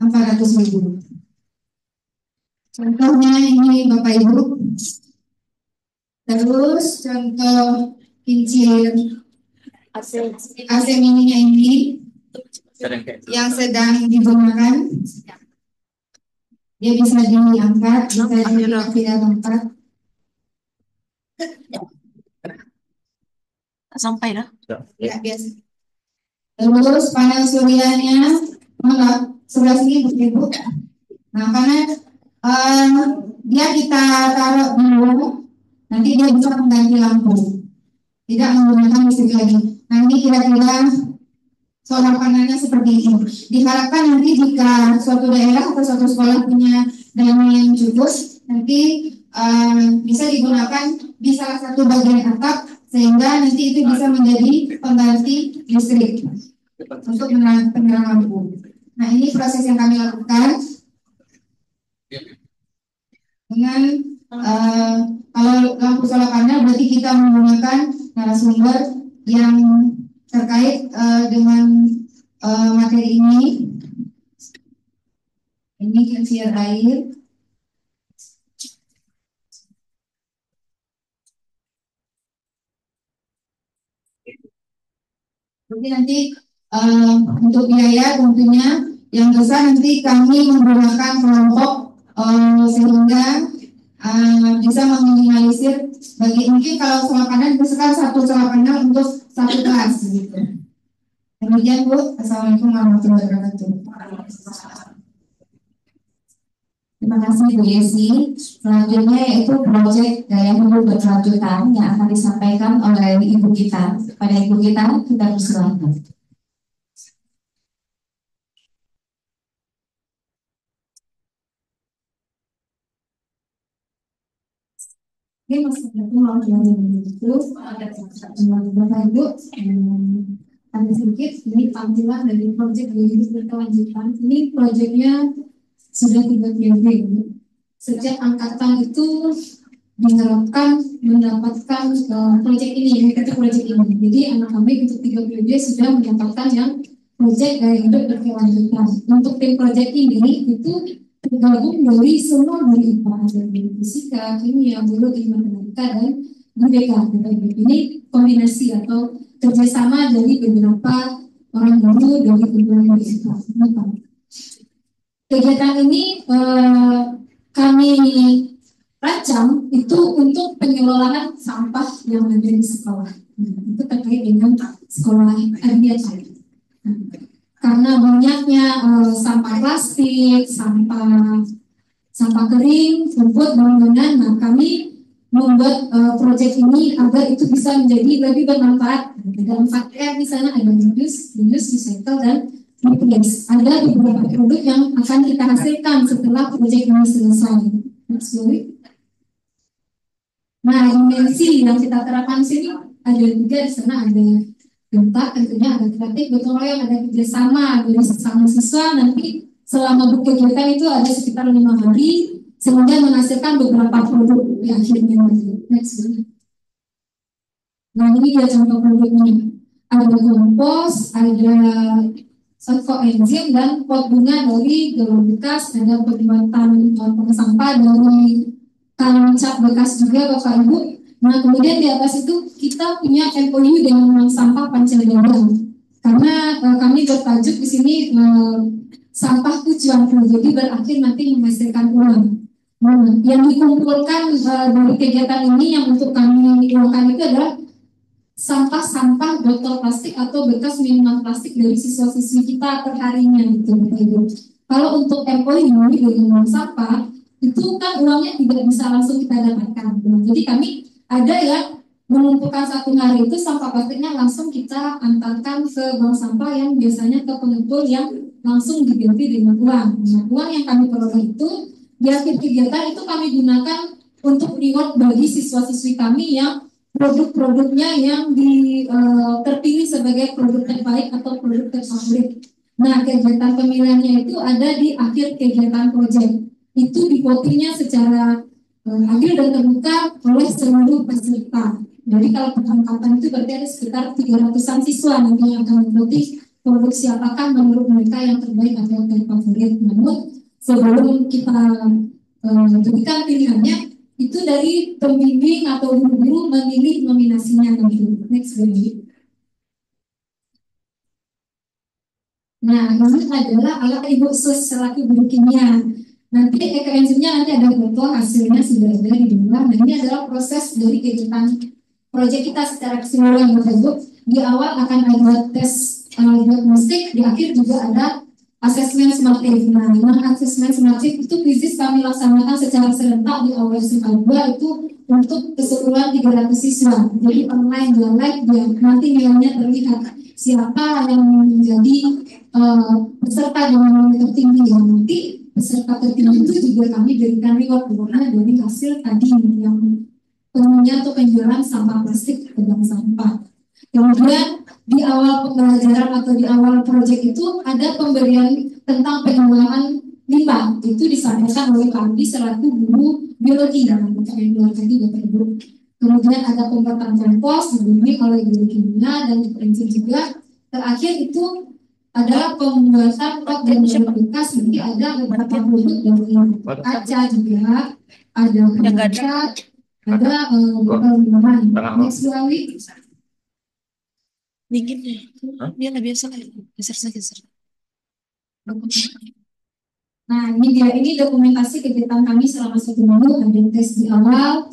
400.000. Contohnya ini Bapak Ibu. Terus contoh kincir AC mininya ini yang sedang digunakan. Dia bisa diangkat, bisa dipindah tempat. Sampai dah. Ya, biasa. Terus panel suryanya sebelah sini Bu. Nah, karena dia kita taruh dulu, nanti dia bisa mengganti lampu, tidak menggunakan listrik lagi. Nanti kira-kira solar panelnya seperti ini. Diharapkan nanti jika suatu daerah atau suatu sekolah punya dana yang cukup, nanti bisa digunakan di salah satu bagian atap sehingga nanti itu bisa menjadi pengganti listrik untuk penerangan lampu. Nah, ini proses yang kami lakukan dengan kalau lampu solar panel berarti kita menggunakan narasumber yang terkait dengan materi ini. Ini kincir air. Jadi nanti untuk biaya tentunya yang besar nanti kami menggunakan kelompok sehingga bisa meminimalisir bagi mungkin kalau solar panel misalkan satu solar panel untuk satu kelas gitu. Demikian Bu. Assalamualaikum warahmatullahi wabarakatuh. Terima kasih Bu Yesi. Selanjutnya yaitu proyek daya hibur berkelanjutan yang akan disampaikan oleh Ibu kita. Pada Ibu kita persilakan. Oke, Assalamualaikum warahmatullahi wabarakatuh. Bapak Ibu, ada sedikit ini tampilan dari proyek daya hibur berkelanjutan. Ini proyeknya sudah 3 periode. Sejak angkatan itu diharapkan mendapatkan proyek ini, mengikuti proyek ini. Jadi anak kami untuk 3 periode sudah mendapatkan yang proyek daya hidup berkelanjutan. Untuk tim proyek ini itu tergabung dari semua dari IPA, dari fisika, kimia, biologi, matematika, dan IPK. Ini kombinasi atau kerjasama dari beberapa orang guru dari berbagai IPA. Kegiatan ini kami rancang itu untuk pengelolaan sampah yang ada di sekolah. Itu terkait dengan sekolah Ardiaca. Karena banyaknya sampah plastik, sampah kering, rumput, bangunan, nah kami membuat proyek ini agar itu bisa menjadi lebih bermanfaat. Ada 4R di sana, ada reduce, recycle, dan replace. Ada beberapa produk yang akan kita hasilkan setelah proyek ini selesai. Nah, dimensi yang kita terapkan di sini ada 3 di sana, ada bentak, tentunya ada kreatif, gotong royong, ada kerjasama dari sesama siswa. Nanti selama berkegiatan itu ada sekitar 5 hari sehingga menghasilkan beberapa produk di akhirnya. Next. Nah, ini dia contoh produknya. Ada kompos, ada koenzim, dan pot bunga dari galon bekas, ada pembuatan tong sampah dari kain cat bekas juga Bapak Ibu. Nah, kemudian di atas itu kita punya MOU dengan Bank Sampah Panceldean. Karena kami bertajuk di sini sampah tujuanku, jadi berakhir nanti menghasilkan uang. Nah, yang dikumpulkan dari kegiatan ini yang untuk kami uangkan itu adalah sampah-sampah botol plastik atau bekas minuman plastik dari siswa-siswi kita perharinya gitu. Kalau untuk MOU dengan Bank Sampah itu kan uangnya tidak bisa langsung kita dapatkan. Jadi kami ada yang mengumpulkan 1 hari itu sampah plastiknya langsung kita antarkan ke bank sampah yang biasanya ke pengepul yang langsung diganti dengan uang. Nah, uang yang kami peroleh itu di akhir kegiatan itu kami gunakan untuk reward bagi siswa-siswi kami yang produk-produknya yang terpilih sebagai produk terbaik atau produk terfavorit. Nah, kegiatan pemilihannya itu ada di akhir kegiatan proyek. Itu divotingnya secara adil dan terbuka oleh seluruh peserta. Jadi kalau perangkatan itu berarti ada sekitar 300-an siswa nanti yang akan memilih produk siapakah menurut mereka yang terbaik atau terfavorit. Namun sebelum kita berikan pilihannya, itu dari pembimbing atau guru memilih nominasinya nanti. Next slide. Nah, ini adalah alat ibu sus selaku guru kimia. Nanti ekoenzimnya nanti ada foto hasilnya sudah ada di bawah. Nah, ini adalah proses dari kegiatan proyek kita secara keseluruhan Bapak Ibu. Di awal akan ada tes diagnostik, di akhir juga ada asesmen sumatif. Nah, memang asesmen sumatif itu krisis kami laksanakan secara serentak di awal SMK 2 itu untuk keseluruhan 300 siswa. Jadi online dan live dia nanti nilainya terlihat. siapa yang menjadi peserta dengan tertinggi yang nanti peserta tertinggi itu juga kami berikan reward karena dari hasil tadi yang penuhnya atau penjualan sampah plastik ke bank sampah. Kemudian di awal pembelajaran atau di awal proyek itu ada pemberian tentang pengelolaan limbah, itu disampaikan oleh Pak Andi selaku guru biologi dalam yang tadi Bapak Ibu. Kemudian ada pembuatan kompos dibimbing oleh guru kimia dan prinsip juga. Terakhir itu adalah pembuatan pot dan botol bekas, nanti ada beberapa produk dari kaca juga, ada kaca, ada botol minuman. Next slide. Dingin deh. Dia nggak biasa lah. Geser. Nah, ini dokumentasi kegiatan kami selama 1 minggu, ada tes di awal.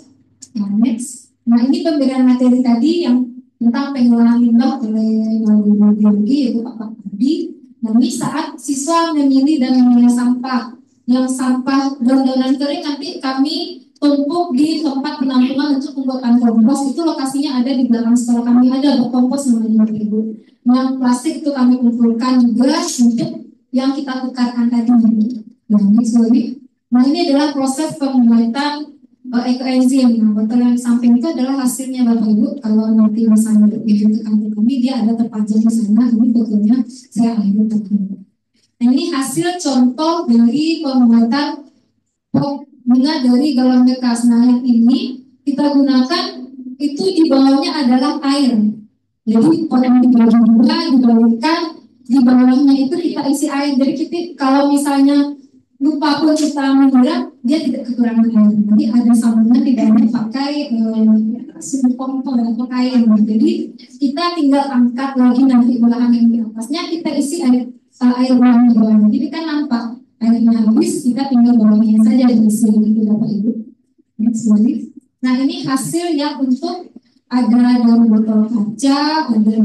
Nah, next. Nah, ini pemberian materi tadi yang tentang pengelolaan limbah oleh guru biologi yaitu Pak Adi. Nah, ini saat siswa memilih dan memilah sampah. Yang sampah daun-daunan kering nanti kami tumpuk di tempat penampungan untuk pembuatan kompos. Itu lokasinya ada di belakang sekolah kami, ada kompos namanya Ibu. Yang plastik itu kami kumpulkan juga untuk yang kita tukarkan tadi. Nah, ini adalah proses pembuatan ekoenzim. Nah, botol yang samping itu adalah hasilnya Bapak Ibu. Kalau nanti misalnya itu ke kantor kami, dia ada terpajang di sana. Ini fotonya saya ambil tadi. Nah, ini hasil contoh dari pembuatan bunga dari galon bekas. Nah, yang ini kita gunakan itu di bawahnya adalah air. Jadi pot yang dibagi dua dibalikan, di bawahnya itu kita isi air. Jadi kita kalau misalnya lupa pun kita menyiram, dia tidak kekurangan air. Jadi ada sambungan tidak hanya pakai pompa atau air. Jadi kita tinggal angkat lagi nanti belahan yang di atasnya, kita isi air bawah di bawahnya. Jadi kan nampak airnya habis, kita tinggal bawahnya saja diisi gitu Bapak Ibu. Nah, ini hasil yang untuk ada dari botol kaca, ada dari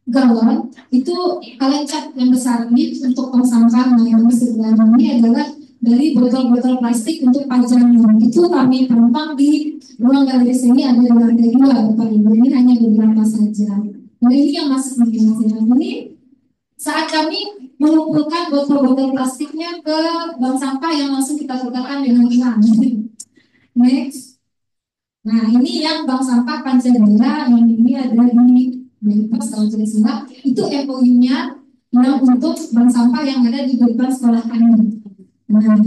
galon, itu kalian cat yang besar ini untuk tong sampah. Nah, yang sebelah ini adalah dari botol-botol plastik untuk pajangan. Itu kami tampang di ruang galeri sini, ada di lantai 2 Bapak Ibu. Ini hanya beberapa saja. Nah, ini yang masuk mungkin ini saat kami mengumpulkan botol-botol plastiknya ke bank sampah yang langsung kita tukarkan dengan hilang. Next. Nah, ini yang bank sampah Pancadera, yang ini ada di Belipas kalau tidak salah, itu MOU-nya yang untuk bank sampah yang ada di depan sekolah kami. Nah,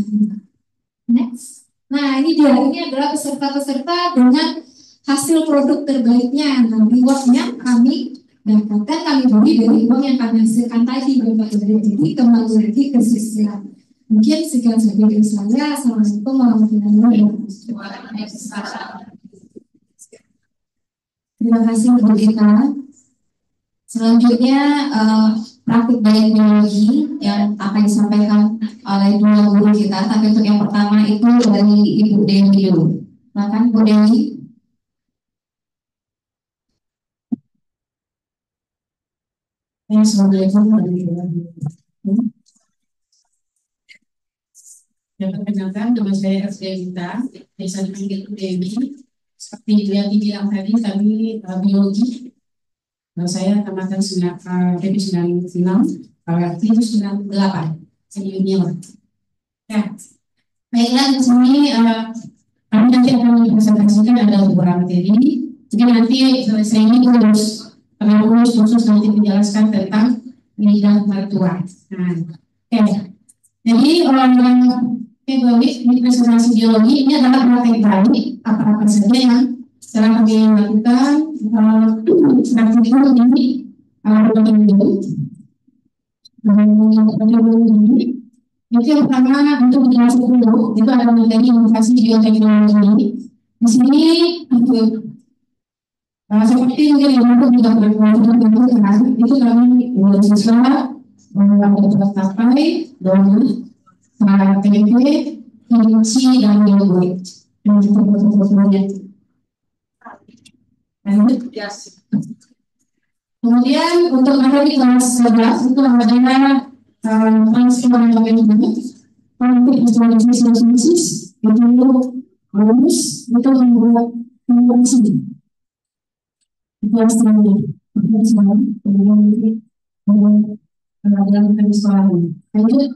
next. Nah, ini dia, ini adalah peserta-peserta dengan hasil produk terbaiknya. Nah, reward-nya kami dapatkan, kami beli dari uang yang kami hasilkan tadi, Bapak Ibu. Jadi kembali lagi ke siswa. Mungkin sekian saja dari saya. Assalamualaikum warahmatullahi wabarakatuh. Terima kasih Bu Eka. Selanjutnya praktik biologi yang akan disampaikan oleh 2 guru kita. Tapi untuk yang pertama itu dari Ibu Dewi dulu. Silakan Bu Dewi. Assalamualaikum warahmatullahi wabarakatuh. Yang perkenalkan, nama saya Asria Gita, biasa dipanggil Bu Dewi. Seperti yang dibilang tadi, kami biologi. Saya tamatan PP 96, berarti itu 98, junior. Nah, baiklah di sini kami nanti akan mempresentasikan ada beberapa materi. Jadi nanti saya ini harus khusus nanti menjelaskan tentang bidang mertua. Nah, jadi ini presentasi biologi ini adalah praktek baik apa-apa saja yang setelah kami lakukan praktik ini itu yang pertama untuk menjelaskan dulu itu ada materi inovasi bioteknologi. Di sini seperti mungkin yang juga berpengaruh itu kami berusaha membuat tapai dan TP, industri dan biologi dan juga fotografi. Kemudian untuk materi kelas 11 itu adalah transformasi manajemen, praktik visualisasi, itu rumus, itu membuat informasi. Itu harus kemudian nanti dalam sekolah ini. Lanjut,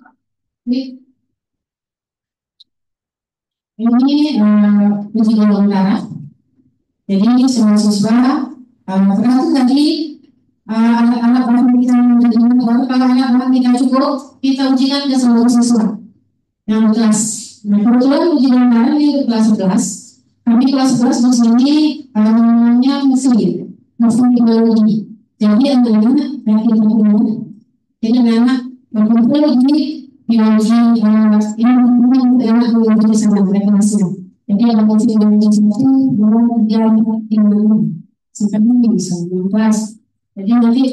ini uji wawancara. Jadi semua siswa termasuk tadi anak-anak orang kita kalau anak-anak kita cukup, kita ujikan ke seluruh siswa yang kelas. Nah, kebetulan uji wawancara ini untuk kelas 11. Kami kelas 11 di sini namanya muslim biologi. Jadi anak-anak yang kita punya, jadi anak berkumpul di biologi ini anak biologi sama mereka masing. Jadi yang muslim biologi itu belum dia tinggal sampai ini bisa kelas. Jadi nanti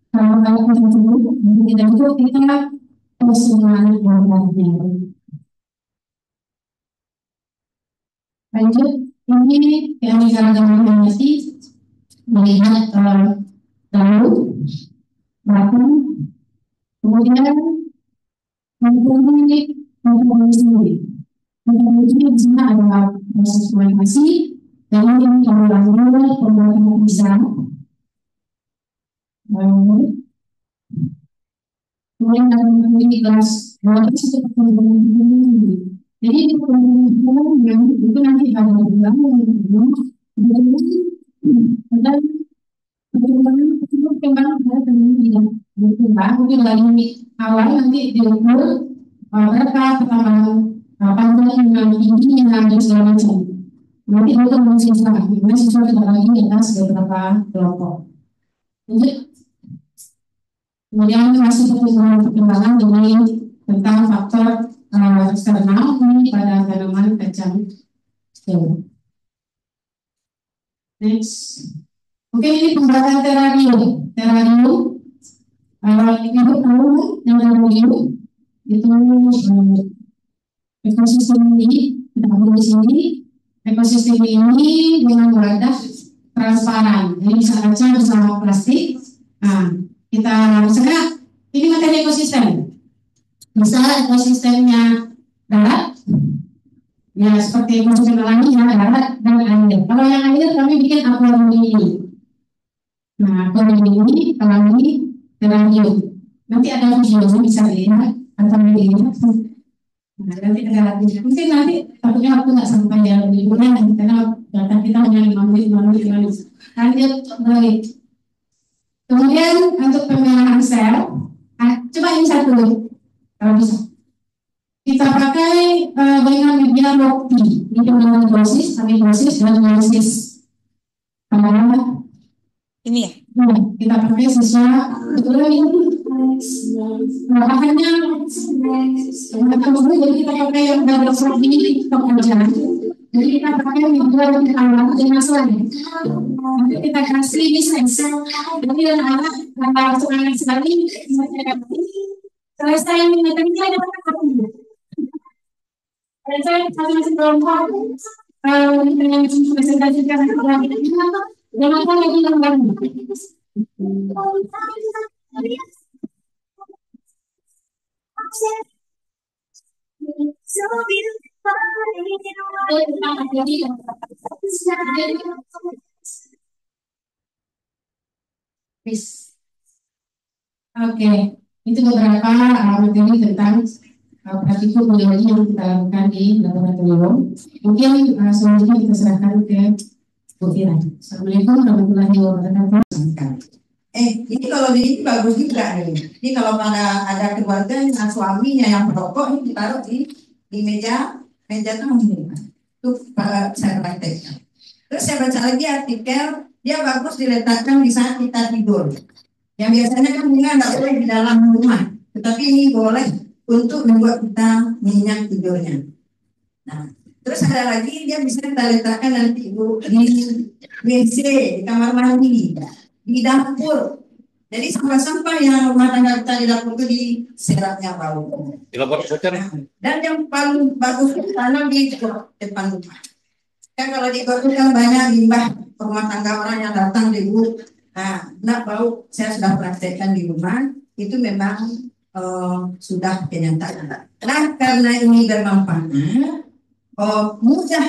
kalau kita tunggu, tidak itu kita terus semuanya belajar. Lanjut, ini yang digaragakan nanti melihat dahulu, bahkan kemudian mempunyai sendiri. Mempunyai di sana adalah proses komunikasi dan yang lalu pembuatan bisa. Kemudian mempunyai kelas jadi itu yang itu nanti ada dan mungkin lagi awal nanti diukur berapa ketambahan panjang yang tinggi yang ada segala macam. Nanti itu siswa, karena siswa tidak lagi di atas beberapa kelompok. Kemudian masih perkembangan ini tentang faktor eksternal ini pada tanaman kacang hijau. Next, oke ini pembuatan terarium. Terarium, ibu tahu yang terarium itu ekosistem ini, kita di sini ekosistem ini dengan wadah transparan, jadi bisa kaca bersama plastik. Nah, kita misalnya ini materi ekosistem. Misalnya ekosistemnya darat, ya seperti ekosistem alami ya darat dan air. Kalau yang air kami bikin akuarium ini. Nah akuarium ini alami terarium. Nanti ada video bisa dilihat atau dilihat. Nah nanti ada lagi. Mungkin nanti takutnya aku nggak sampai ya liburan karena data kita hanya 5 menit. Lanjut baik. Kemudian untuk pemilihan sel, coba ini satu dulu. Kalau bisa kita pakai dengan media roti, ini dengan dosis, amidosis dan dosis. Ini ya? Nah, kita pakai siswa kebetulan ini bahannya jadi kita pakai yang dari roti pengajaran. Jadi kita pakai media roti awal dengan selain. Nanti kita kasih bisnis. Jadi anak langsung anak sekali selesai meetingnya ada apa? Saya masih belum tahu dengan presentasikan jangan lagi yang baru. Oke. Itu beberapa materi tentang praktikum biologi yang kita lakukan di laboratorium. Mungkin selanjutnya kita serahkan ke Bu Fira. Assalamualaikum warahmatullahi wabarakatuh. Ini kalau ini bagus juga nih. Ini kalau ada keluarga yang suaminya yang perokok ini ditaruh di meja tamu ini. Itu saya praktekkan. Terus saya baca lagi artikel, dia bagus diletakkan di saat kita tidur. Yang biasanya kan bunga nggak boleh di dalam rumah, tetapi ini boleh untuk membuat kita nyenyak tidurnya. Nah, terus ada lagi dia bisa kita letakkan nanti di WC, di kamar mandi, di dapur. Jadi sampah-sampah yang rumah tangga kita di dapur itu diseratnya bau. Dan yang paling bagus itu tanam di depan rumah. Kan kalau di dapur kan banyak limbah rumah tangga orang yang datang di rumah. Nah, bau saya sudah praktekkan di rumah itu memang sudah kenyataan. Nah, karena ini bermanfaat, mudah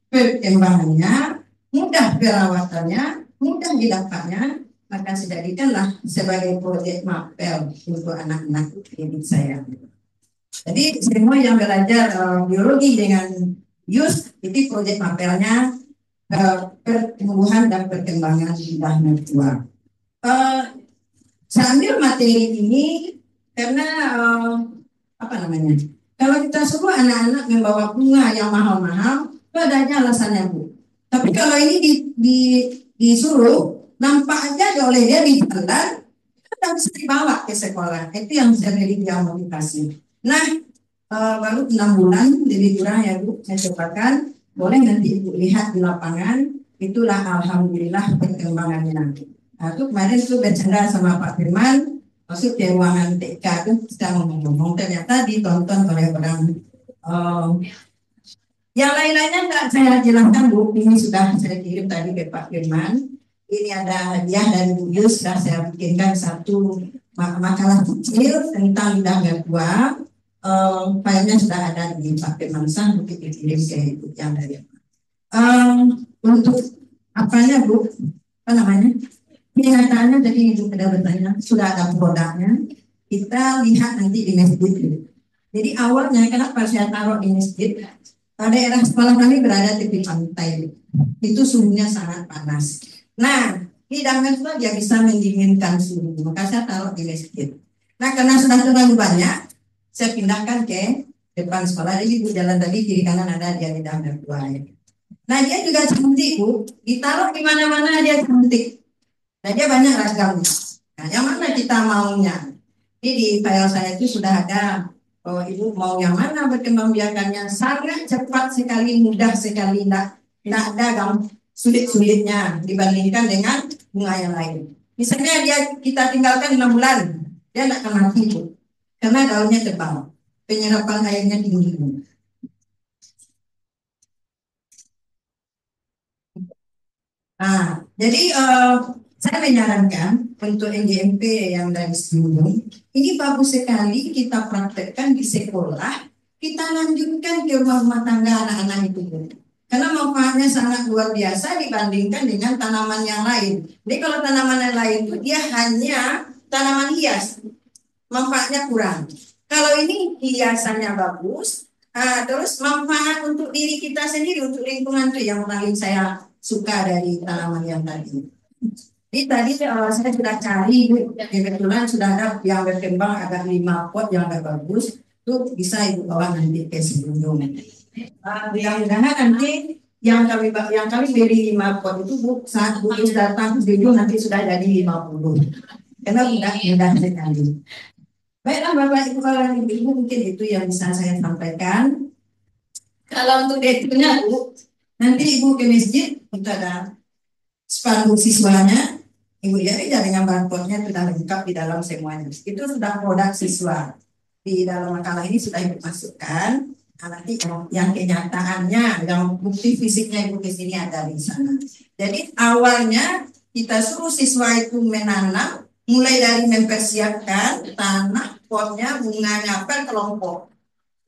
perkembangannya, mudah perawatannya, mudah didapatnya, maka dijadikanlah sebagai proyek mapel untuk anak-anak didik saya. Jadi semua yang belajar biologi dengan YUS itu proyek mapelnya pertumbuhan dan perkembangan lidah mertua. Saya ambil materi ini karena apa namanya? Kalau kita suruh anak-anak membawa bunga yang mahal-mahal, itu adanya alasannya, Bu. Tapi kalau ini disuruh, nampak aja oleh dia di jalan, kita bisa dibawa ke sekolah. Itu yang saya beri dia motivasi. Nah, baru 6 bulan, lebih kurang ya Bu, saya cobakan. Boleh nanti Ibu lihat di lapangan, itulah alhamdulillah perkembangannya nanti. Nah, itu kemarin tuh bercanda sama Pak Firman, masuk ke ruangan TK itu kita ngomong-ngomong, ternyata ditonton oleh orang. Yang lain-lainnya nggak saya jelaskan Bu, ini sudah saya kirim tadi ke Pak Firman. Ini ada hadiah dari Bu Yus, sudah saya bikinkan satu makalah kecil tentang lidah mertua. Filenya sudah ada di Pak Firman Sang, mungkin dikirim ke Ibu yang dari untuk apanya Bu, apa namanya? Kenyataannya jadi Ibu sudah bertanya, sudah ada produknya. Kita lihat nanti di masjid. Jadi awalnya kenapa saya taruh di masjid? Daerah sekolah kami berada di pantai, itu suhunya sangat panas. Nah, lidah mertua dia bisa mendinginkan suhu, maka saya taruh di masjid. Nah, karena sudah terlalu banyak, saya pindahkan ke depan sekolah. Jadi Ibu jalan tadi kiri kanan ada dia lidah mertua. Nah, dia juga cantik Bu, ditaruh di mana-mana dia cantik. Nah, dia banyak ragamnya. Nah, yang mana kita maunya? Jadi di file saya itu sudah ada. Oh, Ibu mau yang mana berkembang biakannya sangat cepat sekali, mudah sekali, tidak ada sulit-sulitnya dibandingkan dengan bunga yang lain. Misalnya kita tinggalkan 6 bulan, dia tidak akan mati Bu, karena daunnya tebal, penyerapan airnya tinggi. Nah, jadi saya menyarankan untuk NGMP yang dari sebelum ini bagus sekali kita praktekkan di sekolah, kita lanjutkan ke rumah tangga anak-anak itu. Karena manfaatnya sangat luar biasa dibandingkan dengan tanaman yang lain. Jadi kalau tanaman yang lain itu dia hanya tanaman hias, manfaatnya kurang. Kalau ini hiasannya bagus, terus manfaat untuk diri kita sendiri, untuk lingkungan itu yang paling saya suka dari tanaman yang tadi. Jadi tadi saya sudah cari, kebetulan sudah ada yang berkembang agak 5 pot yang agak bagus, itu bisa Ibu bawa nanti ke sebelum. Mudah-mudahan nanti yang kami beri 5 pot itu Bu, saat Bu datang sebelum nanti sudah jadi 50. Karena mudah sekali. Baiklah Bapak Ibu, kalau Ibu mungkin itu yang bisa saya sampaikan. Kalau untuk detailnya Bu, nanti Ibu ke masjid, itu ada spanduk siswanya. Ibu lihat ya dengan barcode-nya sudah lengkap di dalam semuanya. Itu sudah produk siswa. Di dalam makalah ini sudah Ibu masukkan. Nah, nanti yang kenyataannya, yang bukti fisiknya Ibu ke sini ada di sana. Jadi awalnya kita suruh siswa itu menanam, mulai dari mempersiapkan tanah, potnya, bunganya per kelompok.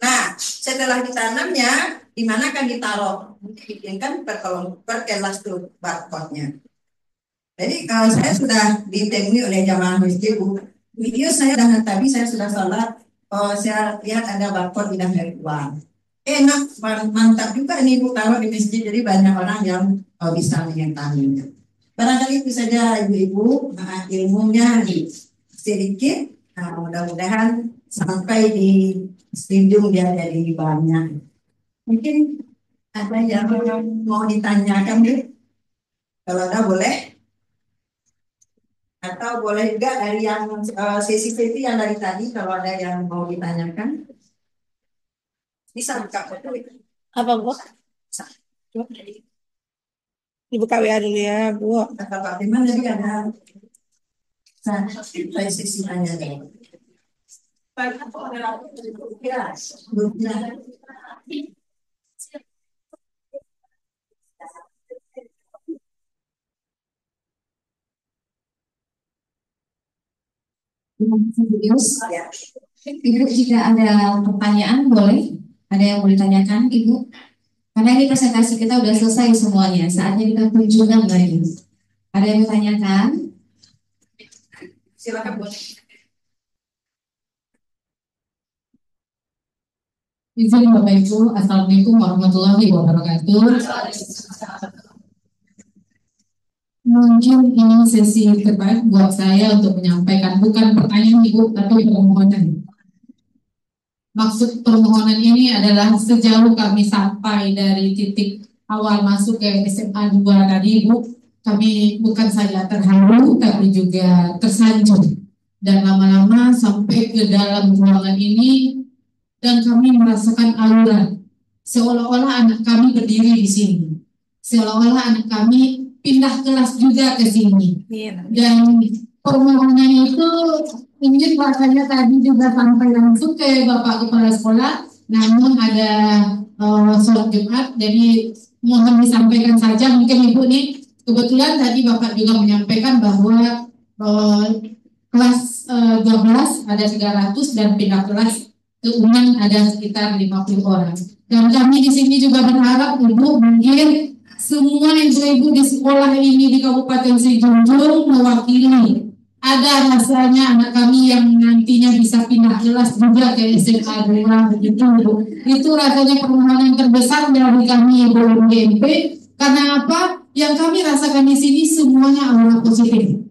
Nah, setelah ditanamnya, di mana kan ditaruh? Dibikinkan per kelompok, per kelas tuh barcode-nya. Jadi kalau saya sudah ditemui oleh jamaah masjid, video saya dengan tadi saya sudah salat, saya lihat ada barcode lidah mertua. Enak, mantap juga nih Bu taruh di masjid, jadi banyak orang yang bisa mengetahuinya. Barangkali itu saja Ibu-Ibu, ilmunya sedikit, nah, mudah-mudahan sampai di setuju dia jadi banyak. Mungkin ada yang mau ditanyakan Bu? Kalau ada boleh. Atau boleh juga dari yang sesi-sesi yang dari tadi, kalau ada yang mau ditanyakan. Bisa buka foto. Apa Bu? Dibuka WA dulu ya Bu. Kata Pak Firman tadi ada sesi tanya. Ibu jika ada pertanyaan boleh, ada yang mau ditanyakan Ibu? Karena ini presentasi kita udah selesai semuanya, saatnya kita kunjungan lagi. Ada yang bertanyakan? Silakan boleh. Izin Bapak Ibu, Assalamualaikum warahmatullahi wabarakatuh. Mungkin ini sesi terbaik buat saya untuk menyampaikan bukan pertanyaan Ibu, tapi permohonan. Maksud permohonan ini adalah sejauh kami sampai dari titik awal masuk ke SMA 2 tadi Ibu, kami bukan saja terharu tapi juga tersanjung. Dan lama-lama sampai ke dalam ruangan ini dan kami merasakan aura seolah-olah anak kami berdiri di sini. Seolah-olah anak kami pindah kelas juga ke sini. Dan permohonan itu ingin rasanya tadi juga sampai langsung ke Bapak Kepala Sekolah, namun ada sholat Jumat, jadi mohon disampaikan saja. Mungkin Ibu nih, kebetulan tadi Bapak juga menyampaikan bahwa kelas 12 ada 300 dan pindah kelas ke UNAN ada sekitar 50 orang. Dan kami di sini juga berharap Ibu mungkin semua ibu-ibu di sekolah ini di Kabupaten Sijunjung mewakili. Ada rasanya anak kami yang nantinya bisa pindah kelas juga ke SMA 2 begitu. Itu rasanya permohonan terbesar dari kami Ibu GMP. Karena apa? Yang kami rasakan di sini semuanya aura positif.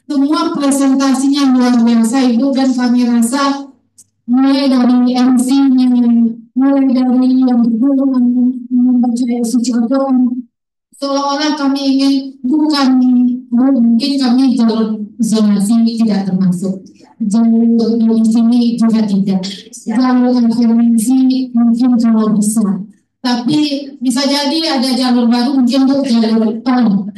Semua presentasinya luar biasa Ibu, dan kami rasa mulai dari MC-nya, mulai dari yang dulu membaca suci Al-Quran, seolah-olah kami ingin mungkin kami jalur zonasi tidak termasuk, jalur di sini juga tidak, jalur afirmasi mungkin kalau bisa, tapi bisa jadi ada jalur baru mungkin untuk jalur depan.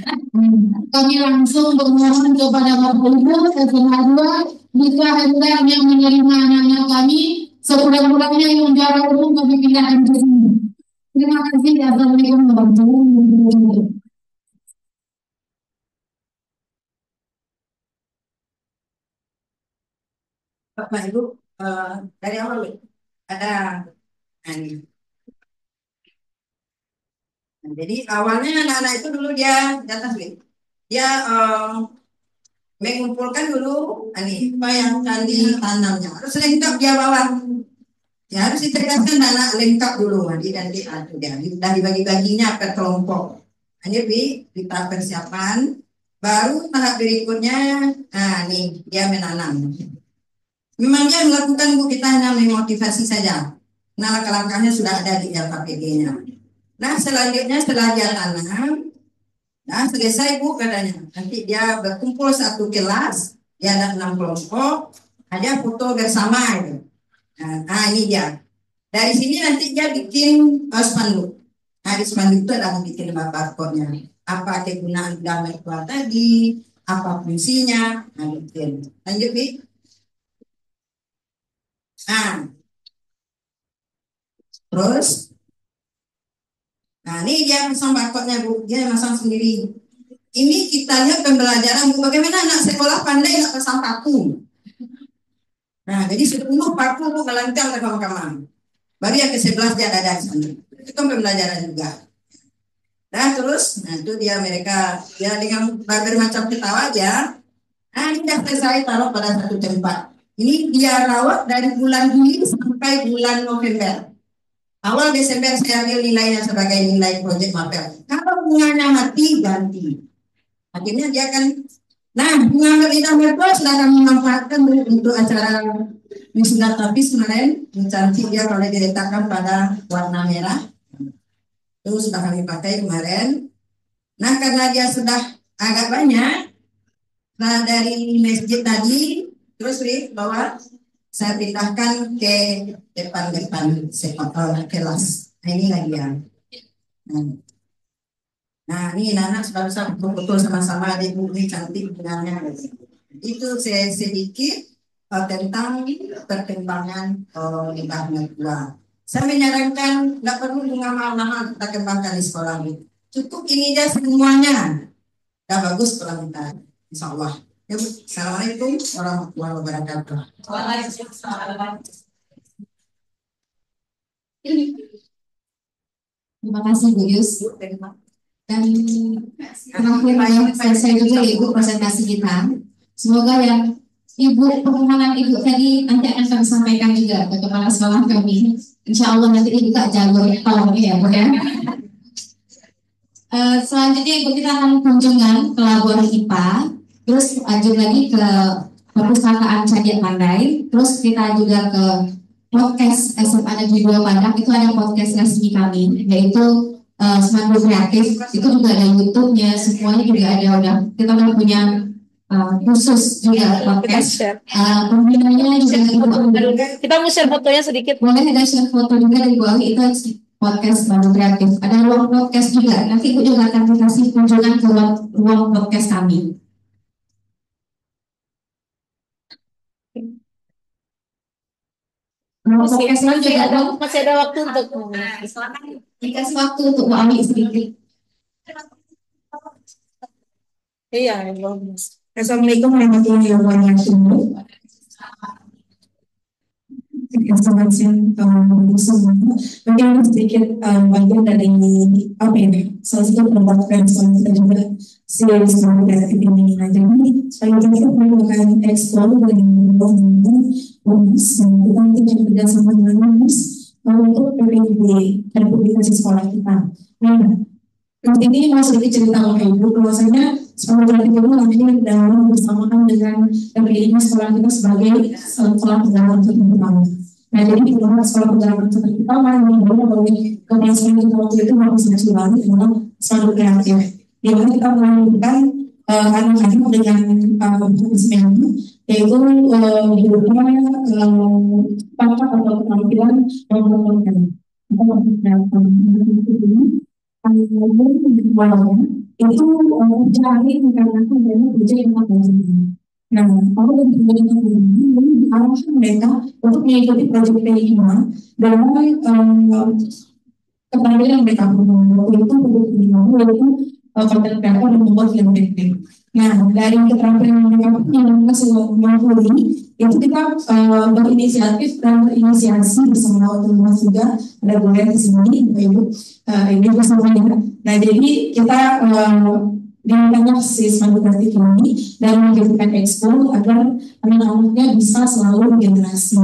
Kami langsung bermohon kepada Bapak Ibu SMA 2 jika hendaknya menerima anak-anak kami sekurang-kurangnya yang menjara umum kami pindahkan ke sini. Terima kasih. Assalamualaikum warahmatullahi wabarakatuh. Bapak Ibu, dari awal ada ini. Nah, jadi awalnya anak-anak itu dulu dia di atas dia mengumpulkan dulu apa yang akan ditanamnya, harus lengkap dia bawa. Ya harus ditegaskan anak lengkap dulu, dan sudah dibagi-baginya per kelompok. Hanya kita persiapan, baru tahap berikutnya, nih dia menanam. Memang dia melakukan kita hanya memotivasi saja. Nah langkah-langkahnya sudah ada di LKPD-nya. Nah selanjutnya setelah dia tanam, nah selesai Bu katanya, nanti dia berkumpul satu kelas, dia ada 6 kelompok, ada foto bersama itu. Nah ini dia. Dari sini nanti dia bikin spanduk. Nah di spanduk itu ada bikin barcode-nya. Apa kegunaan damai tua tadi, apa fungsinya, nah bikin. Lanjut Bi. Nah, terus, nah ini dia pasang barcode-nya Bu, dia masang sendiri. Ini kita lihat pembelajaran Bu, bagaimana anak sekolah pandai nggak pasang paku. Nah, jadi 10 paku Bu melancang sama-sama. Baru yang ke-11 dia ada di sana. Itu kan pembelajaran juga. Nah terus, nah itu mereka dengan bermacam ketawa aja. Nah ini sudah selesai taruh pada satu tempat. Ini dia rawat dari bulan Juli sampai bulan November. Awal Desember saya ambil nilainya sebagai nilai proyek mapel. Kalau bunganya mati, ganti. Akhirnya dia akan, nah bunga Merida Mertua sudah kami manfaatkan untuk acara wisuda tapis kemarin. Cantik dia kalau diletakkan pada warna merah. Itu sudah kami pakai kemarin. Nah karena dia sudah agak banyak, nah dari masjid tadi terus bawa saya pindahkan ke depan kelas. Nah ini lagi ya. Nah ini anak sudah bisa betul-betul sama-sama di ini cantik benarnya. Itu sedikit tentang perkembangan limbah mertua. Saya menyarankan nggak perlu bunga mahal-mahal kita kembangkan di sekolah ini. Cukup ini aja semuanya. Udah bagus sekolah kita. Insya Allah. Ya, Bu. Assalamualaikum warahmatullahi wabarakatuh. Waalaikumsalam. Terima kasih Bu Yus. Dan terakhir saya juga Ibu presentasi kita. Semoga yang Ibu permohonan Ibu tadi nanti akan kami sampaikan juga ke kepala sekolah kami. Insya Allah nanti Ibu tak jago tolong ya Bu ya. Selanjutnya Ibu kita akan kunjungan ke laboratorium IPA. Terus lanjut lagi ke perpustakaan Cadiak Pandai. Terus kita juga ke podcast SMA Negeri 2 Padang. Itu ada podcast resmi kami, yaitu Semandu Kreatif. Itu juga ada YouTube-nya, semuanya juga ada. Kita udah punya khusus juga podcast. Pembinanya juga Kita mau share fotonya sedikit. boleh ada share foto juga di bawah itu podcast Semandu Kreatif. Ada ruang podcast juga. Nanti Ibu juga akan kasih kunjungan ke ruang podcast kami. Masih ada waktu untuk dikasih waktu untuk Bu Ami sedikit. iya. Assalamualaikum warahmatullahi wabarakatuh. Selamat siang semua. Mungkin sedikit bagian dari apa ini? Salah satu pendapatan kita juga series kreatif ini. Nah, jadi saya kita melakukan ekspor dan kita bekerja sama dengan untuk PPIB dan publikasi sekolah kita. Nah, ini mau sedikit cerita sama Ibu, bahwasanya sekolah kreatif itu nantinya dalam bersamaan dengan PPIB sekolah kita sebagai sekolah penggerak terutama. Nah, jadi di dalam sekolah penggerak terutama yang bahwa kebiasaan kita waktu itu harus nasional adalah selalu kreatif. Di mana kita melakukan anak-anak dengan berkesempatan, yaitu berupa pakar atau keterampilan memperkenalkan. Kita memperkenalkan itu mencari menggunakan dana kerja yang berkelanjutan. Nah, kalau dari ini diarahkan mereka untuk mengikuti proyek P5 dengan keterampilan yang mereka punya, yaitu proyek P5 yaitu konten kreator dan membuat film pendek. Nah, dari keterampilan yang mereka punya yang kita semua itu kita berinisiatif dan berinisiasi bersama teman-teman juga ada boleh di sini Ibu ini bersama. Nah, jadi kita diminta si Semandu Kreatif ini dan menjadikan expo agar anak-anaknya bisa selalu generasi.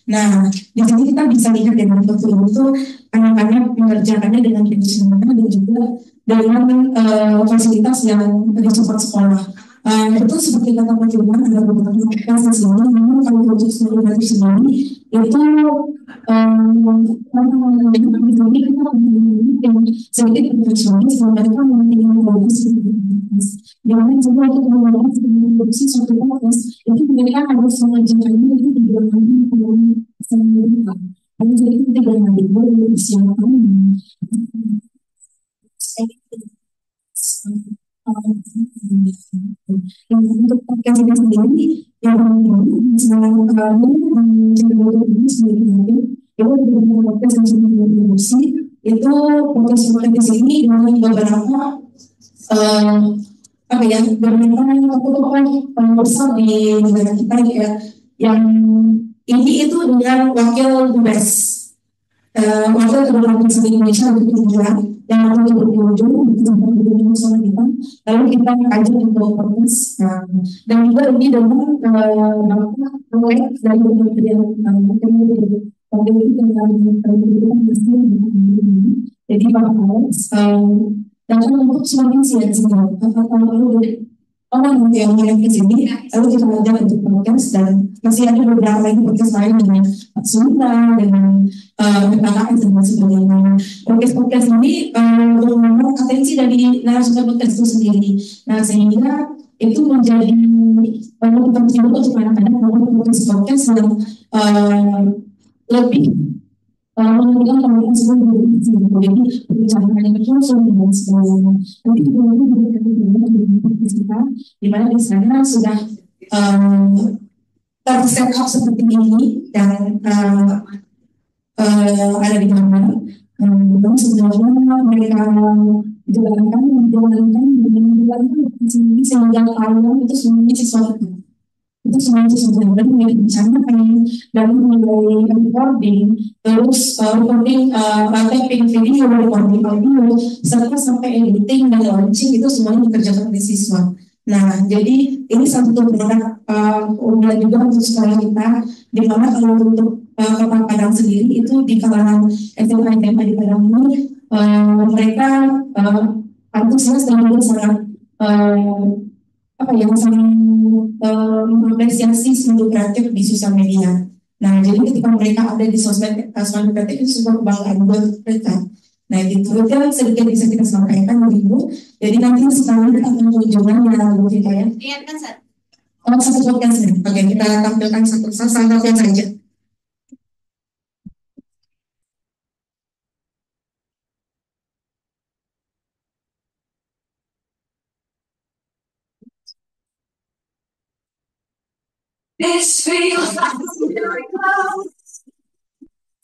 Nah, di sini kita bisa lihat dengan foto itu anak-anak mengerjakannya dengan profesional dan juga dengan fasilitas yang disupport sekolah. Itu seperti kata Pak Firman, ada beberapa podcast di sini. Memang kalau untuk Semandu Kreatif sendiri itu sedikit perfeksionis dan mereka memiliki bagus jangan coba untuk mengulangi produksi suatu podcast itu mereka harus mengajarkannya itu di dalam sendiri. Jadi kita jangan dibuat siapa untuk podcast ini sendiri yang misalnya kamu ini sendiri itu beberapa podcast yang sudah diproduksi itu podcast di sini dengan beberapa beberapa besar di negara kita ya yang ini itu dengan wakil dubes wakil kedua provinsi Indonesia untuk tujuan yang akan berkunjung di musola kita lalu kita kaji untuk podcast dan juga ini dengan proyek dari kementerian jadi Pak Alex dan untuk semakin siap-siap kalau orang yang mulai ke sini lalu kita ajak untuk podcast dan masih ada beberapa lagi podcast lain dengan Sunda dengan PKKS dan sebagainya. Podcast ini merupakan atensi dari narasumber podcast itu sendiri. Nah, sehingga itu menjadi penting untuk anak-anak melakukan podcast yang lebih menunjukkan teman-teman semua jadi perbincangan yang langsung dan sebagainya. Nanti kita di mana di sana sudah terset up seperti ini dan ada di mana dan sebenarnya mereka menjalankan sehingga kalian itu semuanya sesuatu. itu sebenarnya direncanakan dan mulai recording, terus recording taping video, recording audio, serta sampai editing dan launching itu semuanya dikerjakan oleh siswa. Nah, jadi ini satu produk unggulan juga untuk sekolah kita, di mana kalau untuk Kota Padang sendiri itu di kalangan SMA di Padang ini mereka antusias dan juga sangat mengapresiasi sumber kreatif di sosial media. Nah, jadi ketika mereka ada di sosmed kreatif itu sebuah kebanggaan buat mereka. Nah, itu sedikit bisa kita sampaikan Ibu. Jadi nanti setelah kita akan kunjungan Bu Vita ya. Iya kan, Sat? Oh, satu podcast ya. Oke, kita tampilkan satu yang saja. This feels like a miracle.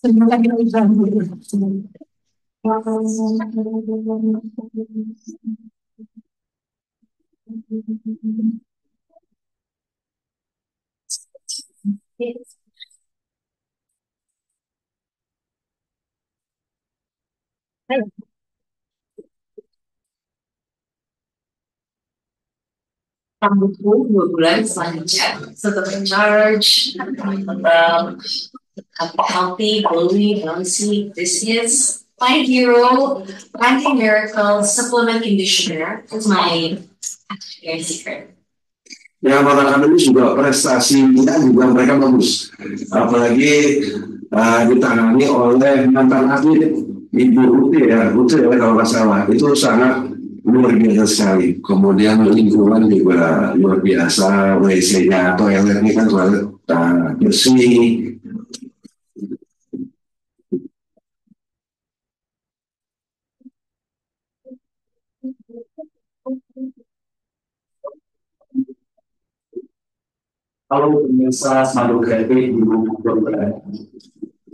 Sebelum kita Rambutku 2 bulan selanjutnya setelah charge healthy, glowy, bouncy. This is my hero anti-miracle supplement conditioner. It's my secret. Yang para akademis juga prestasinya juga mereka bagus, apalagi ditangani oleh mantan atlet Ibu Uti ya kalau nggak salah, itu sangat luar biasa sekali. Kemudian lingkungan juga luar biasa, WC-nya atau toiletnya kan toilet bersih. Halo pemirsa Madu Kreatif di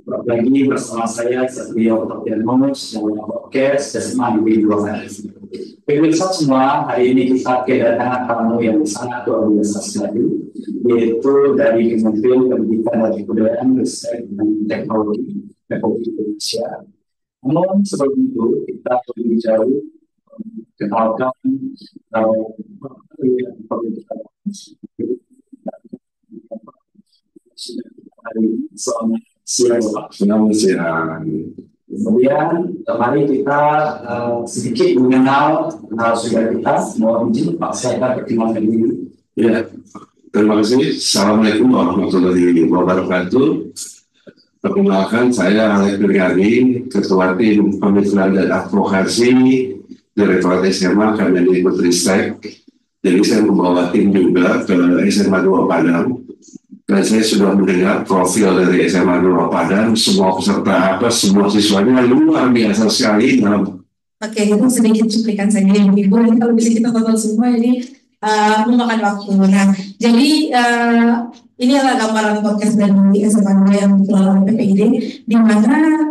lagi bersama saya Satrio Octavianus dalam podcast SMA di 2 hari. Pemirsa semua, hari ini kita kedatangan tamu yang sangat luar biasa sekali, yaitu dari Kementerian Pendidikan dan Kebudayaan, Riset dan Teknologi Republik Indonesia. Namun sebelum itu kita lebih jauh kenalkan Kemudian mari kita sedikit mengenal narasumber kita. Mohon izin Pak saya akan perkenalkan diri. Ya, terima kasih. Assalamualaikum warahmatullahi wabarakatuh. Perkenalkan saya Alex Bergani, Ketua Tim Pemikiran dan Advokasi Direktorat SMA Kemendikbudristek. Jadi saya membawa tim juga ke SMA 2 Padang. Dan saya sudah mendengar profil dari SMA 2 Padang, semua peserta semua siswanya luar biasa sekali dalam. Oke, itu sedikit cuplikan saja Ibu. Nanti kalau bisa kita tonton semua ini memakan waktu. Nah, jadi ini adalah gambaran podcast dari SMA 2 yang dikelola oleh PPID, di mana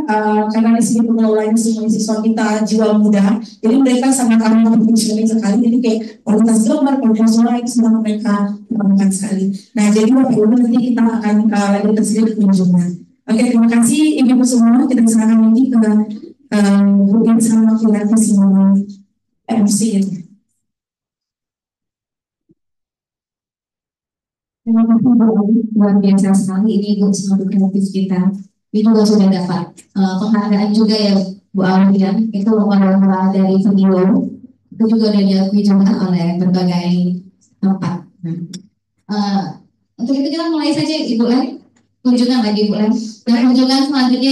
karena di sini pengelolanya semua siswa kita jiwa muda, jadi mereka sangat ramah sekali. Jadi kayak kualitas gambar, kualitas suara itu semua mereka kembangkan sekali. Nah, jadi Bapak Ibu nanti kita akan lanjutkan sedikit kunjungan. Oke, terima kasih Ibu semua. Kita serahkan lagi ke mungkin sama kita semua MC ini. Terima kasih Bu Ali, luar biasa sekali ini Ibu sebagai kreatif kita. Ini juga sudah dapat penghargaan juga ya Bu Ali ya. Itu lomba-lomba dari video itu juga sudah diakui juga oleh berbagai tempat. Untuk itu kita mulai saja Ibu Ali, kunjungan lagi Ibu Ali. Dan kunjungan selanjutnya